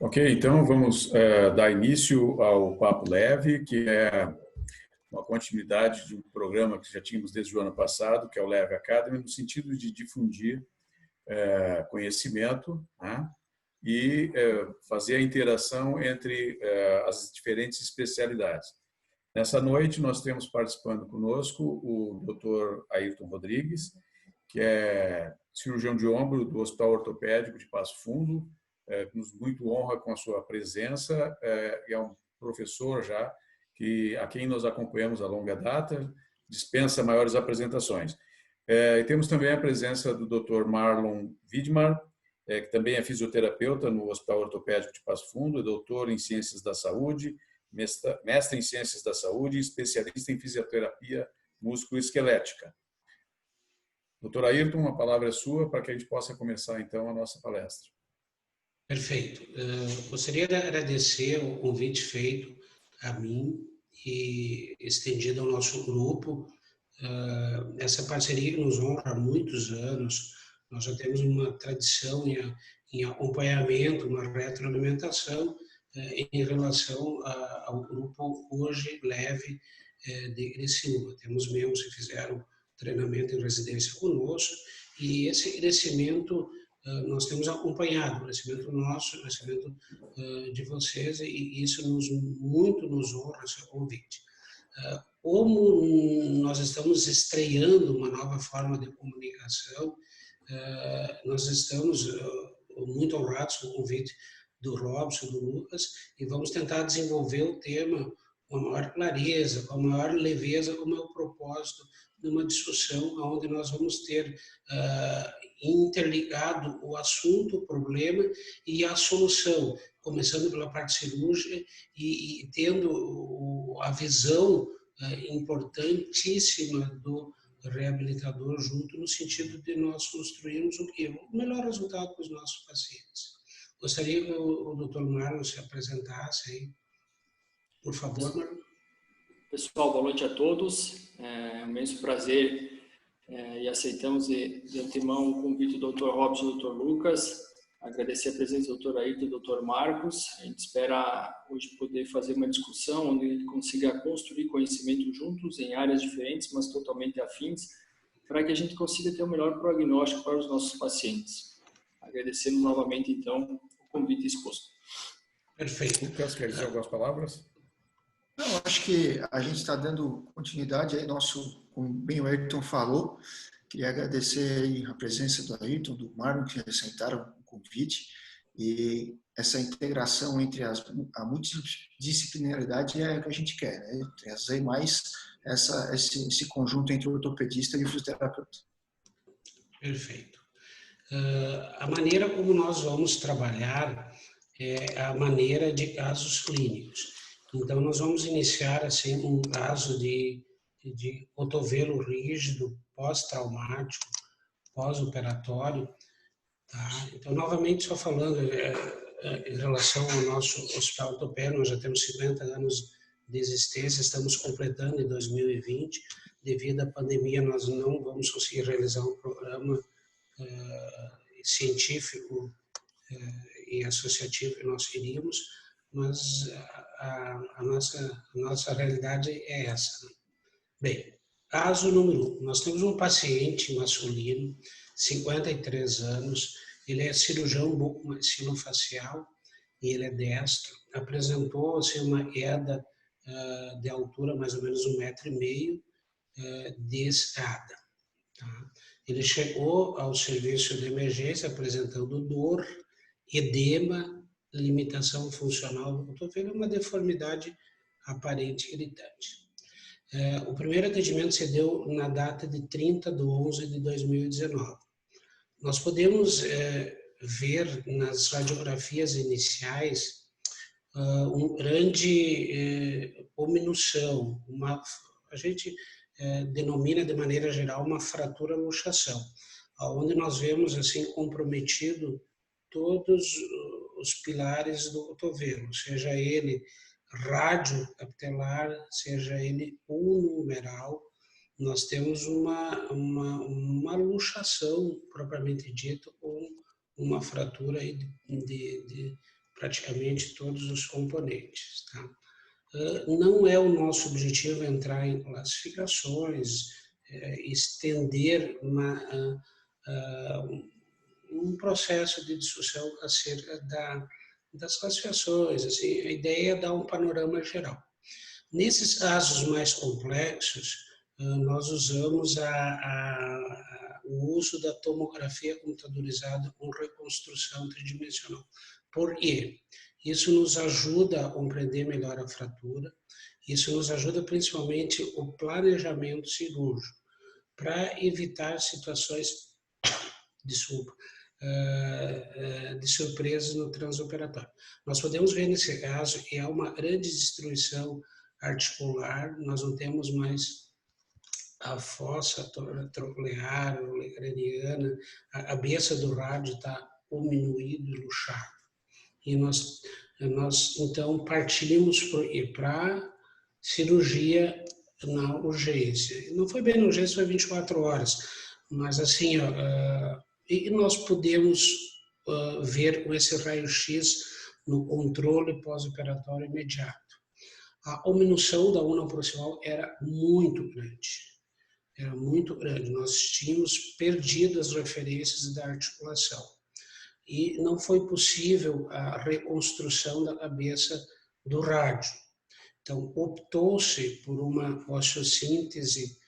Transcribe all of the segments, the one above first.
Ok, então vamos dar início ao Papo Leve, que é uma continuidade de um programa que já tínhamos desde o ano passado, que é o Leve Academy, no sentido de difundir conhecimento, né? E fazer a interação entre as diferentes especialidades. Nessa noite, nós temos participando conosco o Dr. Ayrton Rodrigues, que é cirurgião de ombro do Hospital Ortopédico de Passo Fundo, nos muito honra com a sua presença, é um professor já a quem nós acompanhamos a longa data, dispensa maiores apresentações. E temos também a presença do Dr. Marlon Widmar, que também é fisioterapeuta no Hospital Ortopédico de Passo Fundo, é doutor em Ciências da Saúde, mestre em Ciências da Saúde e especialista em fisioterapia musculoesquelética. Doutor Ayrton, a palavra é sua para que a gente possa começar, então, a nossa palestra. Perfeito. Gostaria de agradecer o convite feito a mim e estendido ao nosso grupo. Essa parceria nos honra há muitos anos. Nós já temos uma tradição em acompanhamento, uma retroalimentação em relação ao grupo hoje leve de Criciúma. Temos membros que fizeram treinamento em residência conosco e esse crescimento nós temos acompanhado, o crescimento nosso, o crescimento de vocês e isso muito nos honra, seu convite. Como nós estamos estreando uma nova forma de comunicação, nós estamos muito honrados com o convite do Robson, do Lucas, e vamos tentar desenvolver o tema com a maior clareza, com a maior leveza, como é o propósito de uma discussão onde nós vamos ter interligado o assunto, o problema e a solução, começando pela parte cirúrgica e tendo a visão importantíssima do reabilitador junto no sentido de nós construirmos o quê? O melhor resultado para os nossos pacientes. Gostaria que o Dr. Marlon se apresentasse aí. Por favor, Marlon. Pessoal, boa noite a todos. É um imenso prazer e aceitamos de antemão o convite do Dr. Robson e do Dr. Lucas. Agradecer a presença do Dr. Ayrton e do Dr. Marcos. A gente espera hoje poder fazer uma discussão onde a gente consiga construir conhecimento juntos em áreas diferentes, mas totalmente afins, para que a gente consiga ter o melhor prognóstico para os nossos pacientes. Agradecemos novamente, então, o convite exposto. Perfeito. Lucas, quer dizer algumas palavras? Não, acho que a gente está dando continuidade aí, como bem o Ayrton falou, queria agradecer aí a presença do Ayrton, do Marlon, que aceitaram o convite, e essa integração entre a multidisciplinaridade é o que a gente quer, né? Trazer mais esse conjunto entre o ortopedista e o fisioterapeuta. Perfeito. A maneira como nós vamos trabalhar é a maneira de casos clínicos. Então, nós vamos iniciar assim um caso de cotovelo rígido, pós-traumático, pós-operatório. Tá? Então, novamente, só falando em relação ao nosso hospital ortopédico, nós já temos 50 anos de existência, estamos completando em 2020. Devido à pandemia, nós não vamos conseguir realizar um programa científico e associativo que nós queríamos, mas a nossa realidade é essa. Bem, caso número 1, nós temos um paciente masculino, 53 anos, ele é cirurgião bucomaxilofacial e ele é destro, apresentou assim, uma queda de altura mais ou menos 1,5 m de escada. Tá? Ele chegou ao serviço de emergência apresentando dor, edema, limitação funcional do cotovelo, uma deformidade aparente gritante. O primeiro atendimento se deu na data de 30/11/2019. Nós podemos ver nas radiografias iniciais uma grande diminuição, a gente denomina de maneira geral uma fratura luxação, onde nós vemos assim comprometido todos os pilares do cotovelo, seja ele radiocapitelar, seja ele numeral, nós temos uma luxação propriamente dita, com uma fratura de praticamente todos os componentes. Tá? Não é o nosso objetivo entrar em classificações, estender um processo de discussão acerca das classificações. Assim, a ideia é dar um panorama geral. Nesses casos mais complexos, nós usamos o uso da tomografia computadorizada com reconstrução tridimensional. Por quê? Isso nos ajuda a compreender melhor a fratura, isso nos ajuda principalmente o planejamento cirúrgico, para evitar situações, de surpresas no transoperatório. Nós podemos ver nesse caso que há uma grande destruição articular, nós não temos mais a fossa troclear, craniana, a cabeça do rádio está diminuído e luxado. E nós então partimos para cirurgia na urgência. Não foi bem na urgência, foi 24 horas, mas assim, e nós podemos ver com esse raio-x no controle pós-operatório imediato. A diminuição da una proximal era muito grande. Era muito grande. Nós tínhamos perdido as referências da articulação. E não foi possível a reconstrução da cabeça do rádio. Então, optou-se por uma osteossíntese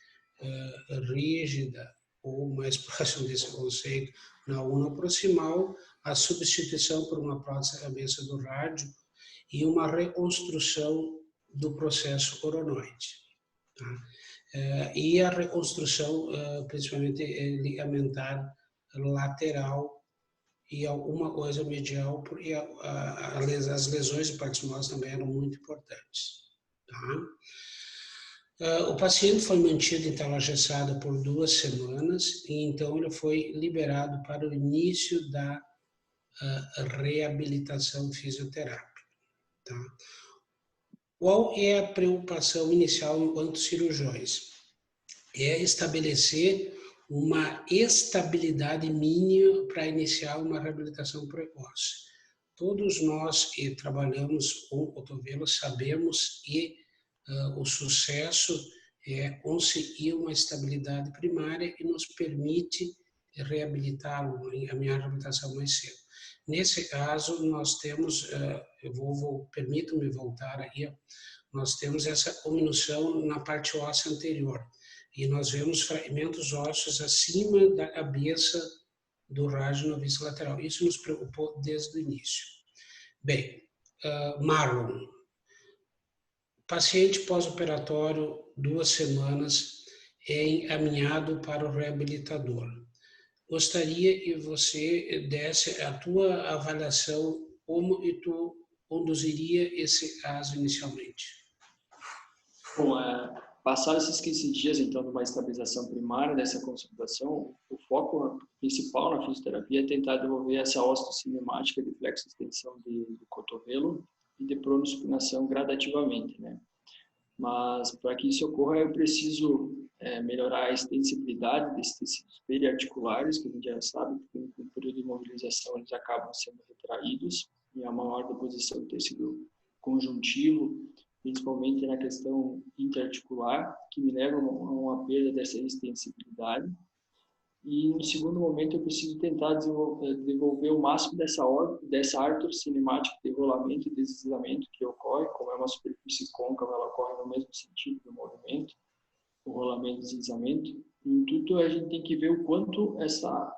rígida, ou mais próximo desse conceito, na una proximal, a substituição por uma prótese da cabeça do rádio e uma reconstrução do processo coronoide. Tá? E a reconstrução, principalmente ligamentar lateral e alguma coisa medial, porque as lesões de partes também eram muito importantes. Tá? O paciente foi mantido em tela engessada por 2 semanas e então ele foi liberado para o início da reabilitação fisioterápica. Tá? Qual é a preocupação inicial enquanto cirurgiões? É estabelecer uma estabilidade mínima para iniciar uma reabilitação precoce. Todos nós que trabalhamos com cotovelo sabemos que o sucesso é conseguir uma estabilidade primária que nos permite reabilitá-lo, a minha reabilitação mais cedo. Nesse caso, nós temos, permito-me voltar aí, nós temos essa diminuição na parte óssea anterior e nós vemos fragmentos ósseos acima da cabeça do rádio na vista lateral. Isso nos preocupou desde o início. Bem, Marlon, paciente pós-operatório, 2 semanas, é encaminhado para o reabilitador. Gostaria que você desse a tua avaliação, como tu conduziria esse caso inicialmente. Bom, passados esses 15 dias, então, de uma estabilização primária dessa consolidação, o foco principal na fisioterapia é tentar desenvolver essa osteocinemática de flexo-extensão do cotovelo e de pronospinação gradativamente, né? Mas, para que isso ocorra, eu preciso melhorar a extensibilidade desses tecidos periarticulares, que a gente já sabe que no período de imobilização eles acabam sendo retraídos, e a maior deposição do tecido conjuntivo, principalmente na questão interarticular, que me leva a uma perda dessa extensibilidade. E, no segundo momento, eu preciso tentar desenvolver o máximo dessa artrocinemática de rolamento e deslizamento que ocorre, como é uma superfície côncava, ela ocorre no mesmo sentido do movimento, o rolamento e deslizamento. Em tudo, a gente tem que ver o quanto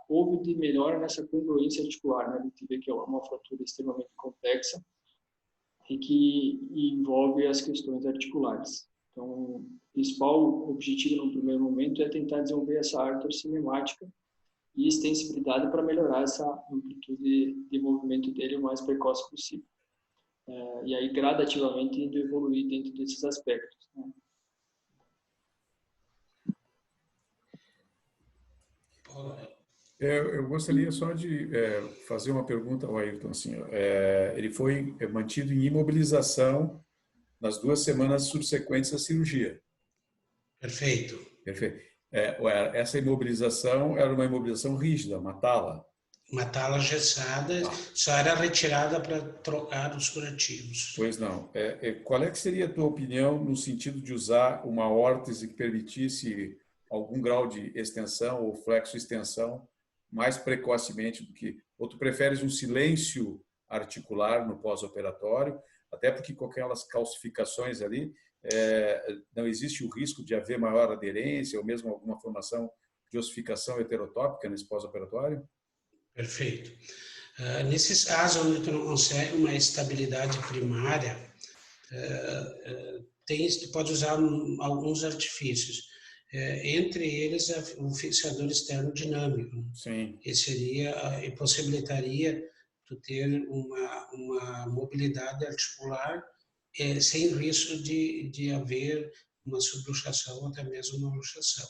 houve de melhora nessa congruência articular, né? A gente vê que é uma fratura extremamente complexa e que envolve as questões articulares. Então, o principal objetivo no primeiro momento é tentar desenvolver essa artrocinemática e extensibilidade para melhorar essa amplitude de movimento dele o mais precoce possível. E aí, gradativamente, indo evoluir dentro desses aspectos, né? Eu gostaria só de fazer uma pergunta ao Ayrton. Assim, ele foi mantido em imobilização nas 2 semanas subsequentes à cirurgia. Perfeito. Perfeito. Essa imobilização era uma imobilização rígida, uma tala. Uma tala engessada só era retirada para trocar os curativos. Pois não. Qual é que seria a tua opinião no sentido de usar uma órtese que permitisse algum grau de extensão ou flexo-extensão mais precocemente do que... Ou tu preferes um silêncio articular no pós-operatório, até porque com aquelas calcificações ali, não existe o risco de haver maior aderência ou mesmo alguma formação de ossificação heterotópica nesse pós-operatório? Perfeito. Nesses casos onde tu não consegue uma estabilidade primária, tu pode usar alguns artifícios. Entre eles, o fixador externo dinâmico. Sim. Que seria e possibilitaria tu ter uma mobilidade articular sem risco de haver uma subluxação ou até mesmo uma luxação.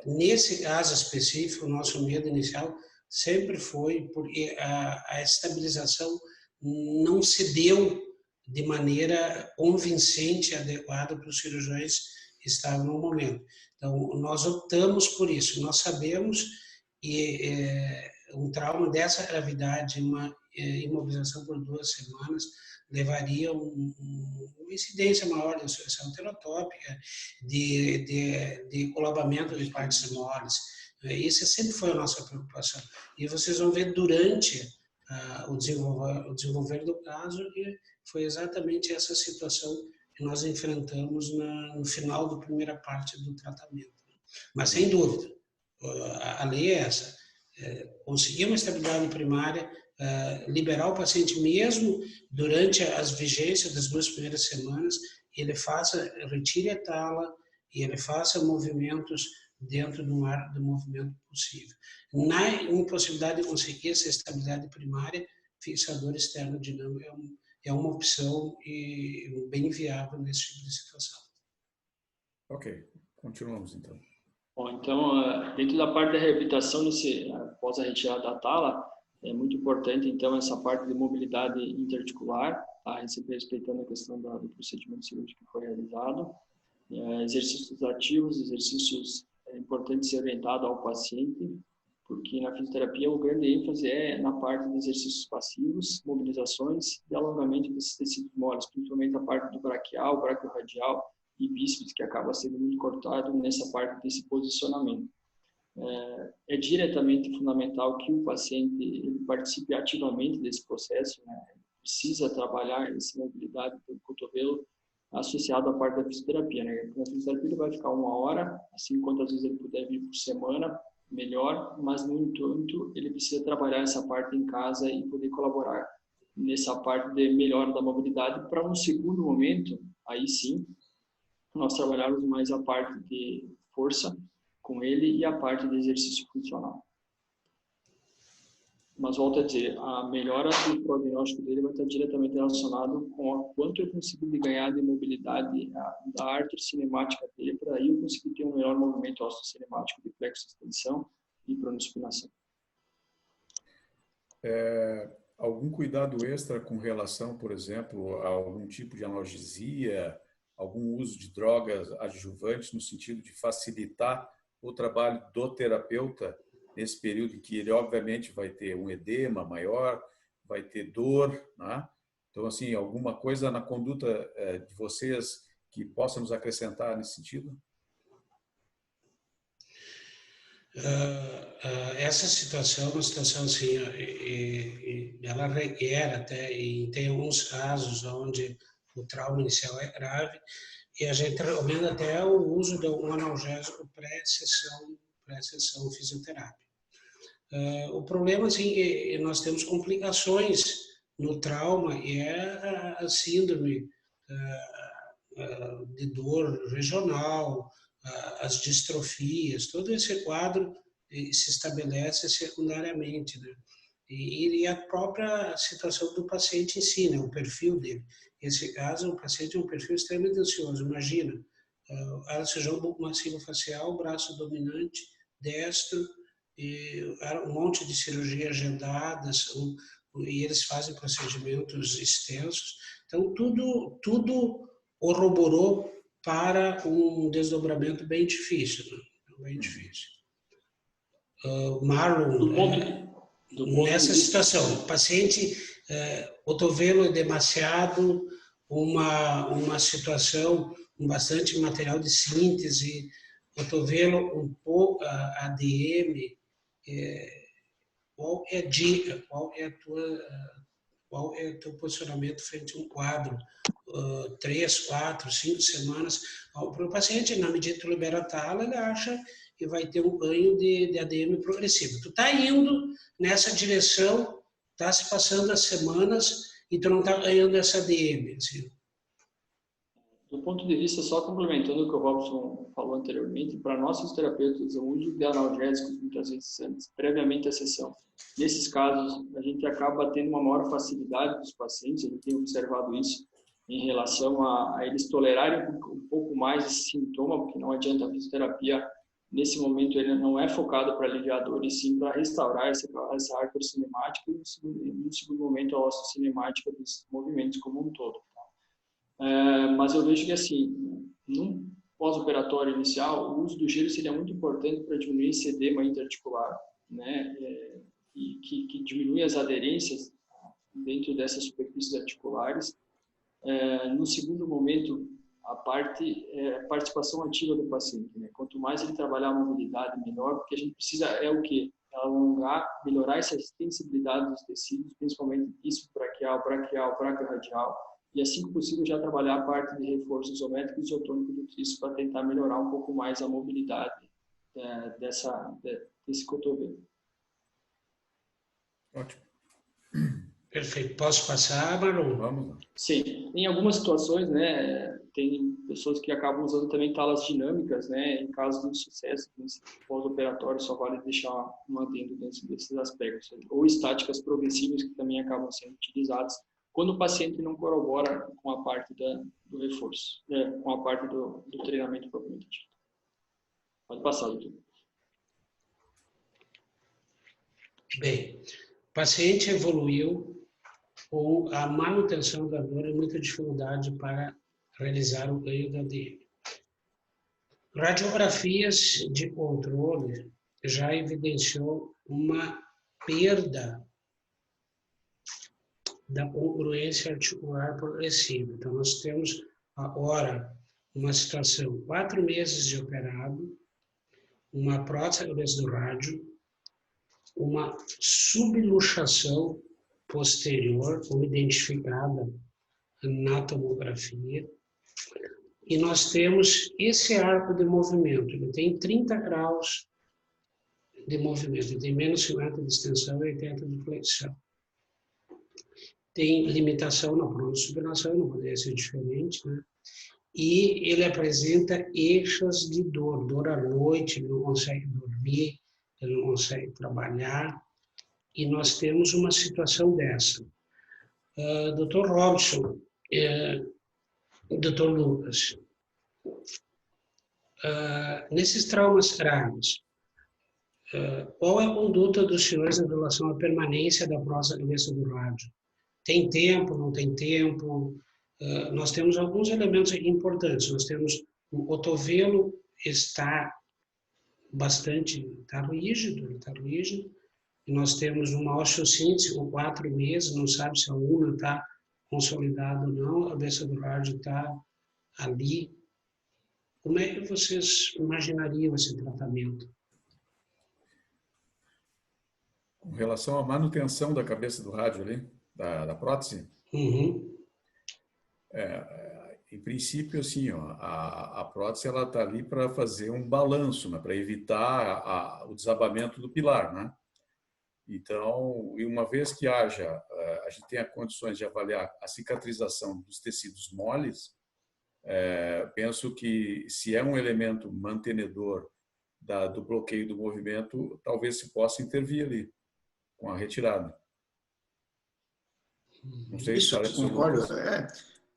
Nesse caso específico, o nosso medo inicial sempre foi porque a estabilização não se deu de maneira convincente e adequada para os cirurgiões que estavam no momento. Então, nós optamos por isso. Nós sabemos que um trauma dessa gravidade, uma imobilização por 2 semanas, levaria uma incidência maior de ossificação heterotópica, de colabamento de partes moles. Isso sempre foi a nossa preocupação. E vocês vão ver durante o desenvolver do caso que foi exatamente essa situação que nós enfrentamos no final da primeira parte do tratamento. Mas, sem dúvida, a lei é essa. Conseguir uma estabilidade primária, liberar o paciente mesmo durante as vigências das 2 primeiras semanas, ele retire a tala e ele faça movimentos dentro do movimento possível. Na impossibilidade de conseguir essa estabilidade primária, fixador externo dinâmico é uma opção e bem viável nesse tipo de situação. Ok, continuamos então. Bom, então, dentro da parte da reabilitação, após a retirada da tala, é muito importante, então, essa parte de mobilidade interarticular, tá? Sempre respeitando a questão do procedimento cirúrgico que foi realizado. Exercícios ativos, exercícios importantes ser orientado ao paciente, porque na fisioterapia o grande ênfase é na parte de exercícios passivos, mobilizações e alongamento desses tecidos moles, principalmente a parte do braquial, braquiorradial e bíceps, que acaba sendo muito cortado nessa parte desse posicionamento. É diretamente fundamental que o paciente ele participe ativamente desse processo, né? Precisa trabalhar essa mobilidade do cotovelo associado à parte da fisioterapia, né? Na fisioterapia ele vai ficar 1 hora, assim quantas vezes ele puder vir por semana, melhor, mas no entanto ele precisa trabalhar essa parte em casa e poder colaborar nessa parte de melhora da mobilidade para um segundo momento, aí sim, nós trabalharmos mais a parte de força com ele e a parte de exercício funcional. Mas volto a dizer, a melhora do prognóstico dele vai estar diretamente relacionado com o quanto eu consigo ganhar de mobilidade da ártore cinemática dele, para aí eu conseguir ter um melhor movimento osteocinemático de flexo-extensão e pronospinação. Algum cuidado extra com relação, por exemplo, a algum tipo de analgesia, algum uso de drogas adjuvantes no sentido de facilitar o trabalho do terapeuta nesse período em que ele, obviamente, vai ter um edema maior, vai ter dor, né? Então, assim, alguma coisa na conduta de vocês que possa nos acrescentar nesse sentido? Essa situação é uma situação, assim, ela requer até, e tem alguns casos onde o trauma inicial é grave, e a gente recomenda até o uso de um analgésico pré-sessão fisioterápica. O problema, assim, é que nós temos complicações no trauma e é a síndrome de dor regional, as distrofias, todo esse quadro se estabelece secundariamente, né? E a própria situação do paciente em si, né? O perfil dele. Nesse caso, o paciente é um perfil extremamente ansioso. Imagina, a região bucomaxilofacial, braço dominante, destro, e um monte de cirurgia agendadas, e eles fazem procedimentos extensos. Então, tudo corroborou para um desdobramento bem difícil, né? Bem difícil. Marlon, nessa situação, o paciente, cotovelo é demasiado, uma situação com bastante material de síntese, cotovelo um pouco ADM, qual é a dica, qual é o teu posicionamento frente a um quadro? 3, 4, 5 semanas. Para o paciente, na medida que tu libera a tala, ele acha que vai ter um ganho de ADM progressivo. Tu está indo nessa direção, está se passando as semanas e tu não está ganhando essa ADM. Assim. Do ponto de vista, só complementando o que o Robson falou anteriormente, para nós fisioterapeutas, o uso de analgésicos muitas vezes antes, previamente à sessão. Nesses casos, a gente acaba tendo uma maior facilidade dos pacientes, a gente tem observado isso, em relação a eles tolerarem um pouco mais esse sintoma, porque não adianta, a fisioterapia, nesse momento, ele não é focado para aliviar a dor, e sim para restaurar essa artrocinemática e, no segundo momento, a osteocinemática dos movimentos como um todo. Mas eu vejo que, assim, num pós-operatório inicial, o uso do gelo seria muito importante para diminuir esse edema interarticular, né? E que diminui as aderências dentro dessas superfícies articulares. No segundo momento, a participação ativa do paciente, né? Quanto mais ele trabalhar a mobilidade, melhor, porque a gente precisa, o quê? Alongar, melhorar essa extensibilidade dos tecidos, principalmente isso braquial, braquiorradial, e assim que possível já trabalhar a parte de reforço isométrico e isotônico do tríceps para tentar melhorar um pouco mais a mobilidade desse cotovelo. Ótimo. Perfeito. Posso passar, Marlon? Vamos. Sim. Em algumas situações, né, tem pessoas que acabam usando também talas dinâmicas, né, em caso de insucesso, pós-operatório, só vale deixar um adendo dentro desses aspectos. Ou estáticas progressivas, que também acabam sendo utilizadas quando o paciente não corrobora com a parte do reforço, com a parte do treinamento propriamente dito. Pode passar, doutor. Bem, o paciente evoluiu com a manutenção da dor e muita dificuldade para realizar o ganho da ADM. Radiografias de controle já evidenciou uma perda da congruência articular progressiva. Então, nós temos agora uma situação, 4 meses de operado, uma prótese da cabeça do rádio, uma subluxação posterior, como identificada na tomografia, e nós temos esse arco de movimento, ele tem 30 graus de movimento, ele tem menos 50 de extensão e 80 de flexão. Tem limitação na pronossupinação, não poderia ser diferente, né? E ele apresenta eixos de dor, dor à noite, ele não consegue dormir, ele não consegue trabalhar, e nós temos uma situação dessa. Dr. Robson, Dr. Lucas, nesses traumas graves, qual é a conduta dos senhores em relação à permanência da próstata da cabeça do rádio? Tem tempo, não tem tempo? Nós temos alguns elementos importantes. Nós temos o cotovelo está rígido, e nós temos uma osteossíntese com 4 meses, não sabe se a ulna está consolidada ou não, a cabeça do rádio está ali. Como é que vocês imaginariam esse tratamento? Com relação à manutenção da cabeça do rádio ali, da prótese, Uhum. Em princípio, assim, a prótese ela está ali para fazer um balanço, né, para evitar o desabamento do pilar, né? Então, e uma vez que a gente tenha condições de avaliar a cicatrização dos tecidos moles, penso que se é um elemento mantenedor do bloqueio do movimento, talvez se possa intervir ali com a retirada. Não sei se eu concordo.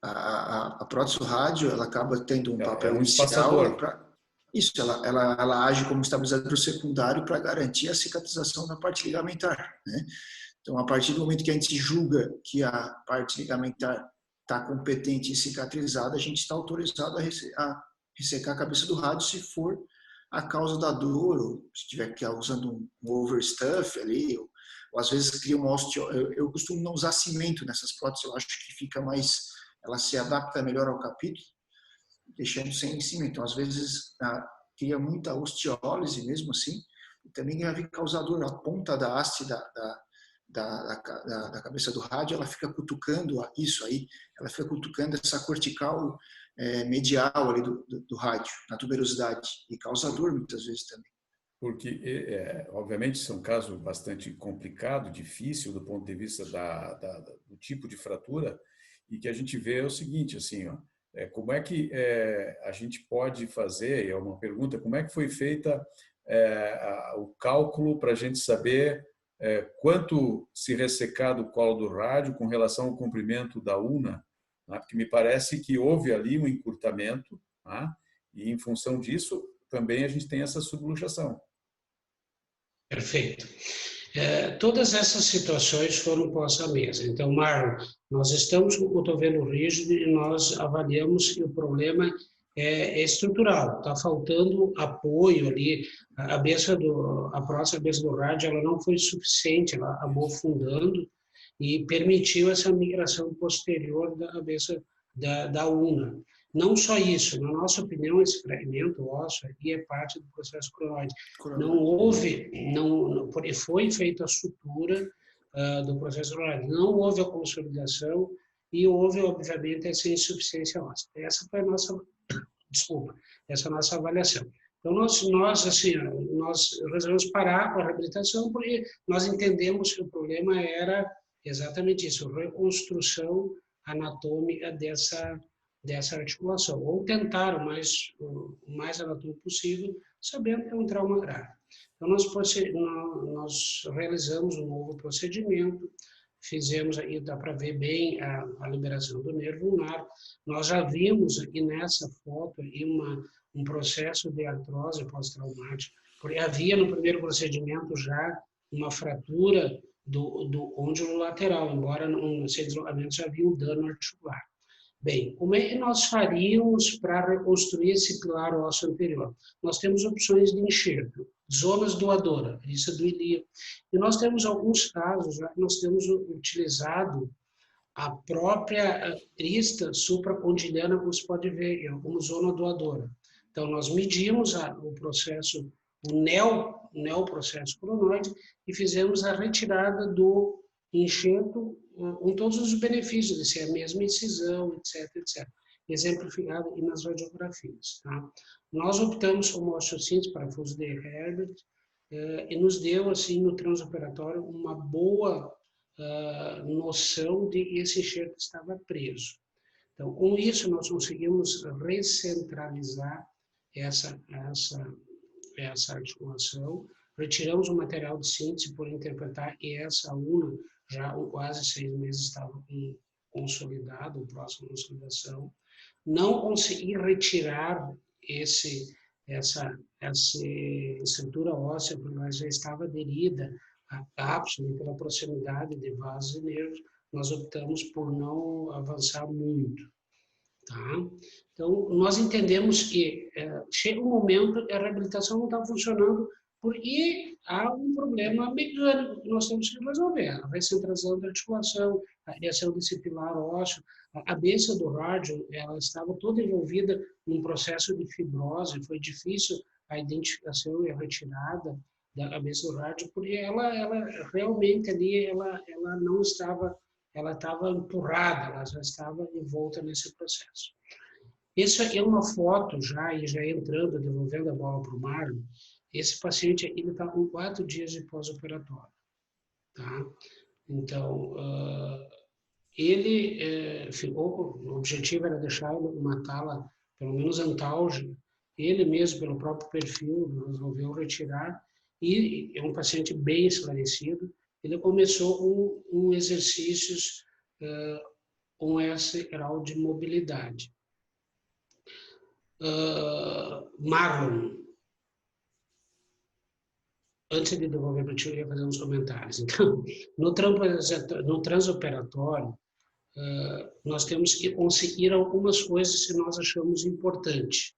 A prótese rádio ela acaba tendo um papel inicial. Ela age como estabilizador secundário para garantir a cicatrização da parte ligamentar, né? Então, a partir do momento que a gente julga que a parte ligamentar está competente e cicatrizada, a gente está autorizado a ressecar a cabeça do rádio se for a causa da dor, ou se estiver usando um overstuff ali, ou às vezes cria uma eu costumo não usar cimento nessas próteses, eu acho que fica mais, ela se adapta melhor ao capítulo, deixando sem cimento. Então, às vezes, cria muita osteólise mesmo assim, e também vai causar dor na ponta da haste da cabeça do rádio, ela fica cutucando isso aí, ela fica cutucando essa cortical medial ali do rádio, na tuberosidade, e causa dor muitas vezes também. Porque, obviamente, isso é um caso bastante complicado, difícil do ponto de vista do tipo de fratura, e que a gente vê é o seguinte, assim, ó, como é que a gente pode fazer, é uma pergunta, como é que foi feita o cálculo para a gente saber quanto se ressecar do colo do rádio com relação ao comprimento da una, né? Porque me parece que houve ali um encurtamento, né? E em função disso também a gente tem essa subluxação. Perfeito. Todas essas situações foram postas à mesa. Então, Marlon, nós estamos com o cotovelo rígido e nós avaliamos que o problema é estrutural. Está faltando apoio ali. A próxima cabeça do rádio, ela não foi suficiente, ela acabou afundando e permitiu essa migração posterior da cabeça da una. Não só isso, na nossa opinião, esse fragmento ósseo aqui é parte do processo coronoide. Foi feita a sutura do processo coronoide, não houve a consolidação e houve, obviamente, essa insuficiência óssea. Essa foi a nossa, essa nossa avaliação. Então, nós resolvemos parar com a reabilitação porque nós entendemos que o problema era exatamente isso, reconstrução anatômica dessa articulação, ou tentar o mais anatômico possível, sabendo que é um trauma grave. Então, nós realizamos um novo procedimento, fizemos aí, dá para ver bem a liberação do nervo ulnar. Nós já vimos aqui nessa foto aí um processo de artrose pós-traumática, porque havia no primeiro procedimento já uma fratura do côndilo lateral, embora no deslocamento já havia um dano articular. Bem, como é que nós faríamos para reconstruir esse pilar ósseo anterior? Nós temos opções de enxerto, zonas doadoras, isso é do ilíaco. E nós temos alguns casos, já que nós temos utilizado a própria crista supracondiliana, como você pode ver, como zona doadora. Então, nós medimos o processo, o neoprocesso coronoide, e fizemos a retirada do enxerto com todos os benefícios de ser a mesma incisão, etc. Exemplificado aqui nas radiografias. Tá? Nós optamos como osteossíntese, parafuso de Herbert, e nos deu, assim, no transoperatório, uma boa noção de que esse enxerto estava preso. Então, com isso, nós conseguimos recentralizar essa articulação, retiramos o material de síntese por interpretar que essa una já há quase 6 meses estava consolidado, o próximo consolidação. Não consegui retirar essa estrutura óssea, porque ela já estava aderida à cápsula, pela proximidade de vasos e nervos, nós optamos por não avançar muito. Tá? Então, nós entendemos que chega um momento que a reabilitação não está funcionando porque há um problema mecânico que nós temos que resolver. A recentralização da articulação, a criação desse pilar ósseo, a cabeça do rádio, ela estava toda envolvida num processo de fibrose, foi difícil a identificação e a retirada da cabeça do rádio, porque ela realmente ali, ela não estava, ela estava empurrada, ela já estava envolta nesse processo. Essa é uma foto já entrando, devolvendo a bola para o Marlon. Esse paciente ele está com 4 dias de pós-operatório, tá? Então, ele o objetivo era deixar uma tala, pelo menos antálgica. Ele mesmo, pelo próprio perfil, resolveu retirar, e é um paciente bem esclarecido. Ele começou com exercícios com esse grau de mobilidade. Marlon, antes de devolver para o tio, eu ia fazer uns comentários. Então, no transoperatório, nós temos que conseguir algumas coisas que nós achamos importantes.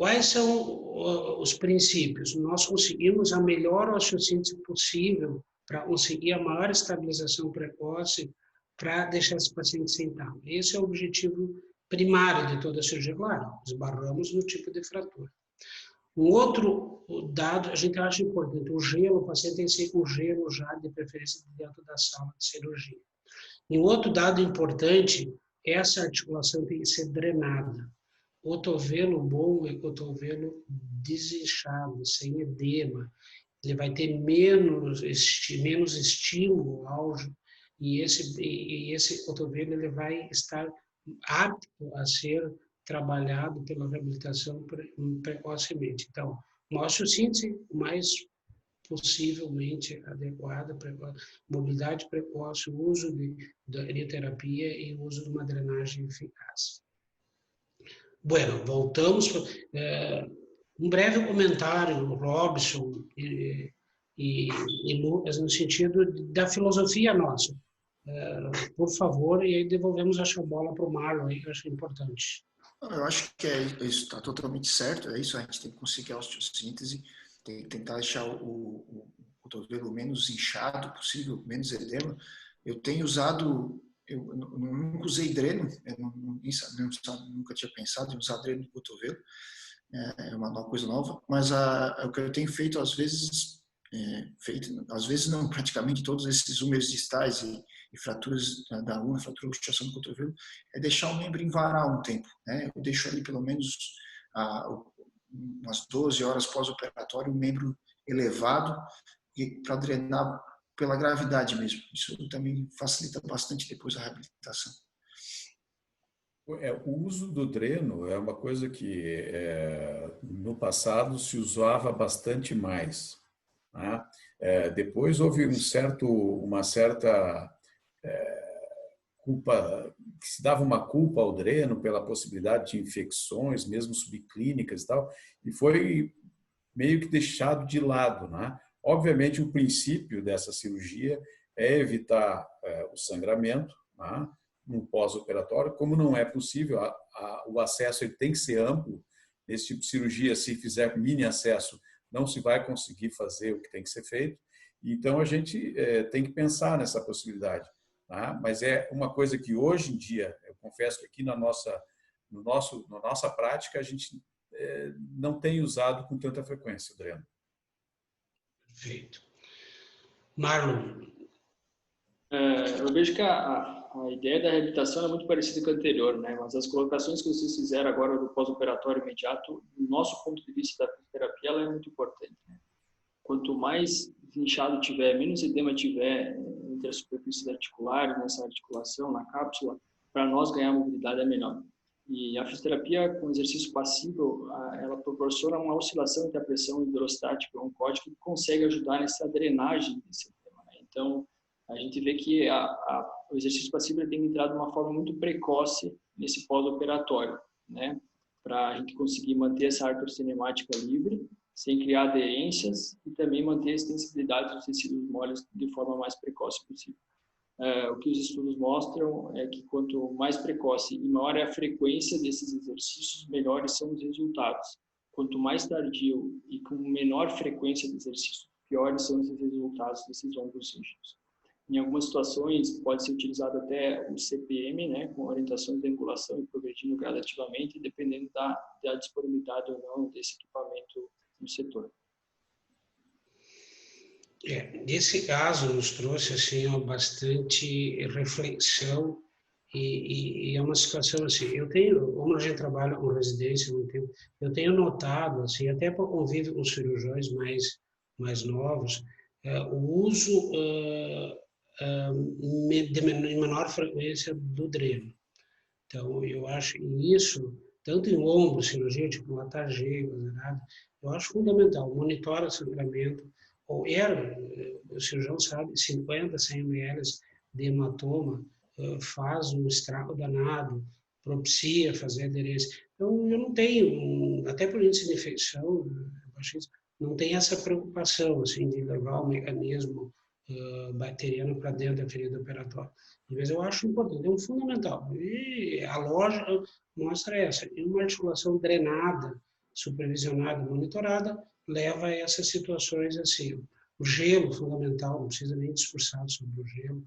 Quais são os princípios? Nós conseguimos a melhor osteossíntese possível para conseguir a maior estabilização precoce para deixar esse paciente sentado. Esse é o objetivo primário de toda a cirurgia. Claro, esbarramos no tipo de fratura. Um outro dado, a gente acha importante, o gelo, o paciente tem que ser com gelo já, de preferência dentro da sala de cirurgia. E um outro dado importante, essa articulação tem que ser drenada. Cotovelo bom é cotovelo desinchado, sem edema. Ele vai ter menos estímulo áureo e esse cotovelo ele vai estar apto a ser trabalhado pela reabilitação precocemente. Então, uma osteossíntese mais possivelmente adequada, mobilidade precoce, o uso da crioterapia e o uso de uma drenagem eficaz. Bueno, voltamos. Um breve comentário, Robson e Lucas, no sentido da filosofia nossa. Por favor, e aí devolvemos a bola para o Marlon, que eu acho importante. Eu acho que isso está totalmente certo, é isso, a gente tem que conseguir a osteossíntese, tem que tentar deixar o cotovelo menos inchado possível, menos edema. Eu tenho usado, eu nunca usei dreno, nunca tinha pensado em usar dreno no cotovelo, é uma coisa nova, mas o que eu tenho feito às vezes, não, praticamente todos esses húmeros distais e fraturas da unha, fratura ou luxação do cotovelo, é deixar o membro invarar um tempo, né? Eu deixo ali pelo menos umas 12 horas pós-operatório, o membro elevado, para drenar pela gravidade mesmo. Isso também facilita bastante depois a reabilitação. O uso do dreno é uma coisa que no passado se usava bastante mais, né? Depois houve uma certa culpa, que se dava uma culpa ao dreno pela possibilidade de infecções, mesmo subclínicas e tal, e foi meio que deixado de lado, né? Obviamente, o princípio dessa cirurgia é evitar o sangramento, né, no pós-operatório. Como não é possível, o acesso ele tem que ser amplo. Nesse tipo de cirurgia, se fizer mini acesso, não se vai conseguir fazer o que tem que ser feito. Então, a gente tem que pensar nessa possibilidade. Tá? Mas é uma coisa que hoje em dia, eu confesso que aqui na nossa prática, a gente não tem usado com tanta frequência o dreno. Perfeito. Marlon. Eu vejo que a ideia da reabilitação é muito parecida com a anterior, né? Mas as colocações que vocês fizeram agora do pós-operatório imediato, do nosso ponto de vista da fisioterapia, ela é muito importante. Né? Quanto mais inchado tiver, menos edema tiver entre as superfícies articulares, nessa articulação, na cápsula, para nós ganhar mobilidade é melhor. E a fisioterapia com exercício passivo, ela proporciona uma oscilação entre a pressão hidrostática e oncótica que consegue ajudar nessa drenagem desse edema. Né? Então, a gente vê que o exercício passivo tem entrado de uma forma muito precoce nesse pós-operatório, né? Para a gente conseguir manter essa artrocinemática livre, sem criar aderências e também manter a extensibilidade dos tecidos moles de forma mais precoce possível. O que os estudos mostram é que quanto mais precoce e maior é a frequência desses exercícios, melhores são os resultados. Quanto mais tardio e com menor frequência de exercício, piores são esses resultados desses ombros rígidos. Em algumas situações, pode ser utilizado até o CPM, né, com orientações de angulação e progredindo gradativamente, dependendo da disponibilidade ou não desse equipamento no setor. Esse caso nos trouxe assim, bastante reflexão e é uma situação assim, como a gente trabalha com residência há muito tempo, eu tenho notado, assim, até por convívio com cirurgiões mais novos, o uso em menor frequência do dreno. Então, eu acho que isso, tanto em ombro, cirurgia, tipo latagem, eu acho fundamental. Monitora o sangramento, o cirurgião sabe, 50, 100 ml de hematoma faz um estrago danado, propicia fazer aderência. Então, eu não tenho, até por índice de infecção, não tem essa preocupação assim, de levar o mecanismo bacteriano para dentro da ferida operatória. Às vezes eu acho importante, é um fundamental. E a lógica mostra essa. E uma articulação drenada, supervisionada, monitorada, leva a essas situações assim. O gelo, fundamental, não precisa nem discursar sobre o gelo,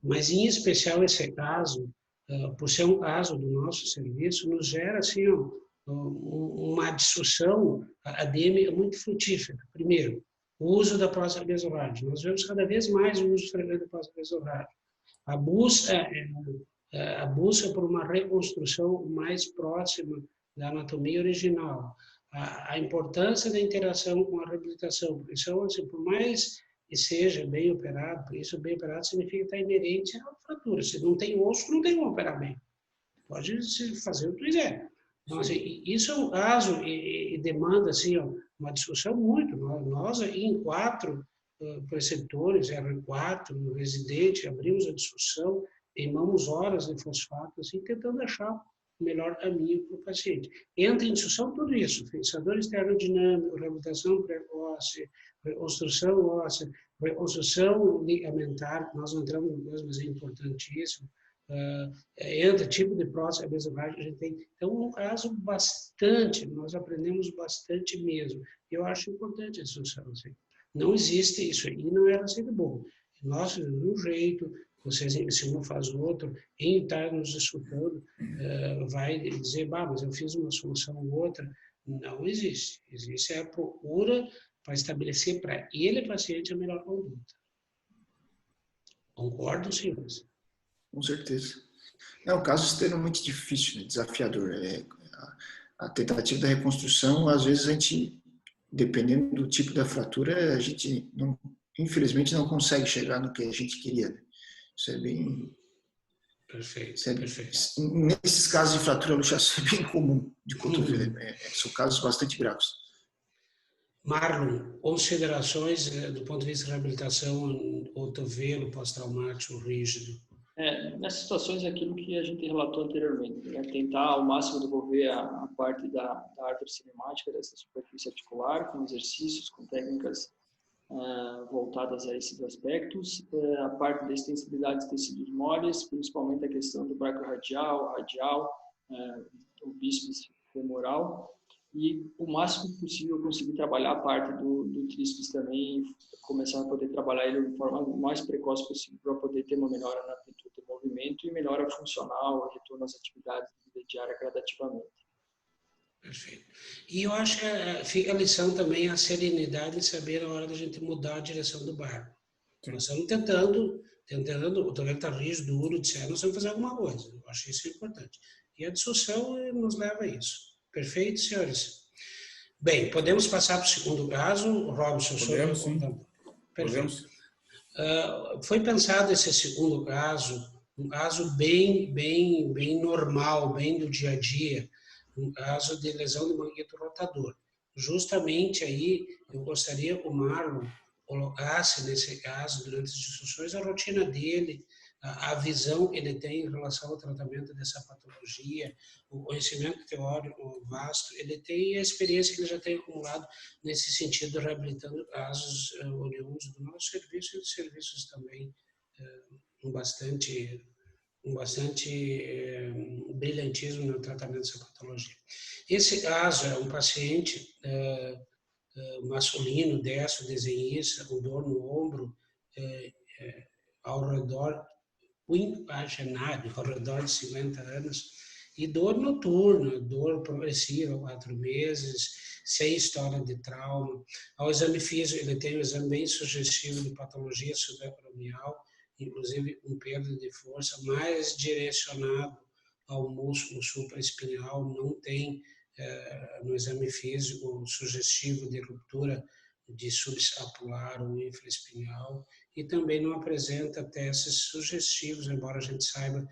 mas em especial esse caso, por ser um caso do nosso serviço, nos gera assim, uma discussão acadêmica muito frutífera. Primeiro, o uso da próstata mesorrágica. Nós vemos cada vez mais o uso frequente da próstata mesorrágica. A busca por uma reconstrução mais próxima da anatomia original. A importância da interação com a reabilitação, porque são, assim, por mais que seja bem operado, por isso bem operado significa estar inerente à fratura. Se não tem osso, não tem como operar bem. Pode se fazer o que quiser. Então, assim, isso é um caso e demanda assim, uma discussão muito. Nós em 4 preceptores, R4, no residente, abrimos a discussão, queimamos horas de fosfato, assim, tentando achar o melhor caminho para o paciente. Entra em discussão tudo isso, fixador externodinâmico, reabilitação pré-óssea, reconstrução óssea, reconstrução ligamentar, nós não entramos no coisa, mas é importantíssimo. Entra tipo de próstata mesorrágica, a gente tem. Então, um caso bastante, nós aprendemos bastante mesmo. Eu acho importante a discussão, assim. Não existe isso aí, não era assim de bom. Nós fizemos um jeito, vocês, se um faz outro, em estar nos escutando, vai dizer, mas eu fiz uma solução ou outra. Não existe. Existe a procura para estabelecer para ele, paciente, a melhor conduta. Concordo, senhores? Com certeza. É um caso extremamente difícil, né? Desafiador. A tentativa da reconstrução, às vezes a gente, dependendo do tipo da fratura, a gente, não, infelizmente, não consegue chegar no que a gente queria. Isso é bem... Perfeito, perfeito. Nesses casos de fratura luxação é bem comum de cotovelo. São casos bastante bravos. Marlon, considerações do ponto de vista de reabilitação cotovelo pós-traumático rígido? Nessas situações é aquilo que a gente relatou anteriormente, né? Tentar ao máximo desenvolver a parte da árvore cinemática dessa superfície articular, com exercícios, com técnicas voltadas a esses aspectos, a parte da extensibilidade dos tecidos moles, principalmente a questão do braquiorradial, radial, o bíceps femoral, e o máximo possível conseguir trabalhar a parte do tríceps também, começar a poder trabalhar ele de forma mais precoce possível para poder ter uma melhora na amplitude do movimento e melhora funcional, retorno às atividades de vida diária gradativamente. Perfeito. E eu acho que fica a lição também a serenidade em saber a hora da gente mudar a direção do barco. Nós estamos tentando, o torneio está rígido, duro, nós vamos fazer alguma coisa. Eu acho isso importante. E a discussão nos leva a isso. Perfeito, senhores? Bem, podemos passar para o segundo caso, Robson? Podemos, sim. Perfeito. Foi pensado esse segundo caso, um caso bem normal, bem do dia a dia, um caso de lesão de manguito rotador. Justamente aí, eu gostaria que o Marlon colocasse nesse caso, durante as discussões, a rotina dele, a visão que ele tem em relação ao tratamento dessa patologia, o conhecimento teórico vasto, ele tem a experiência que ele já tem acumulado nesse sentido, reabilitando casos oriundos do nosso serviço e de serviços também com bastante brilhantismo no tratamento dessa patologia. Esse caso é um paciente masculino, destro, desenhista, com dor no ombro, ao redor quinquagenário, ao redor de 50 anos, e dor noturna, dor progressiva, 4 meses, sem história de trauma. Ao exame físico, ele tem um exame bem sugestivo de patologia subacromial, inclusive com perda de força, mais direcionado ao músculo supraespinhal, não tem no exame físico sugestivo de ruptura de subescapular ou infraespinhal, e também não apresenta testes sugestivos, embora a gente saiba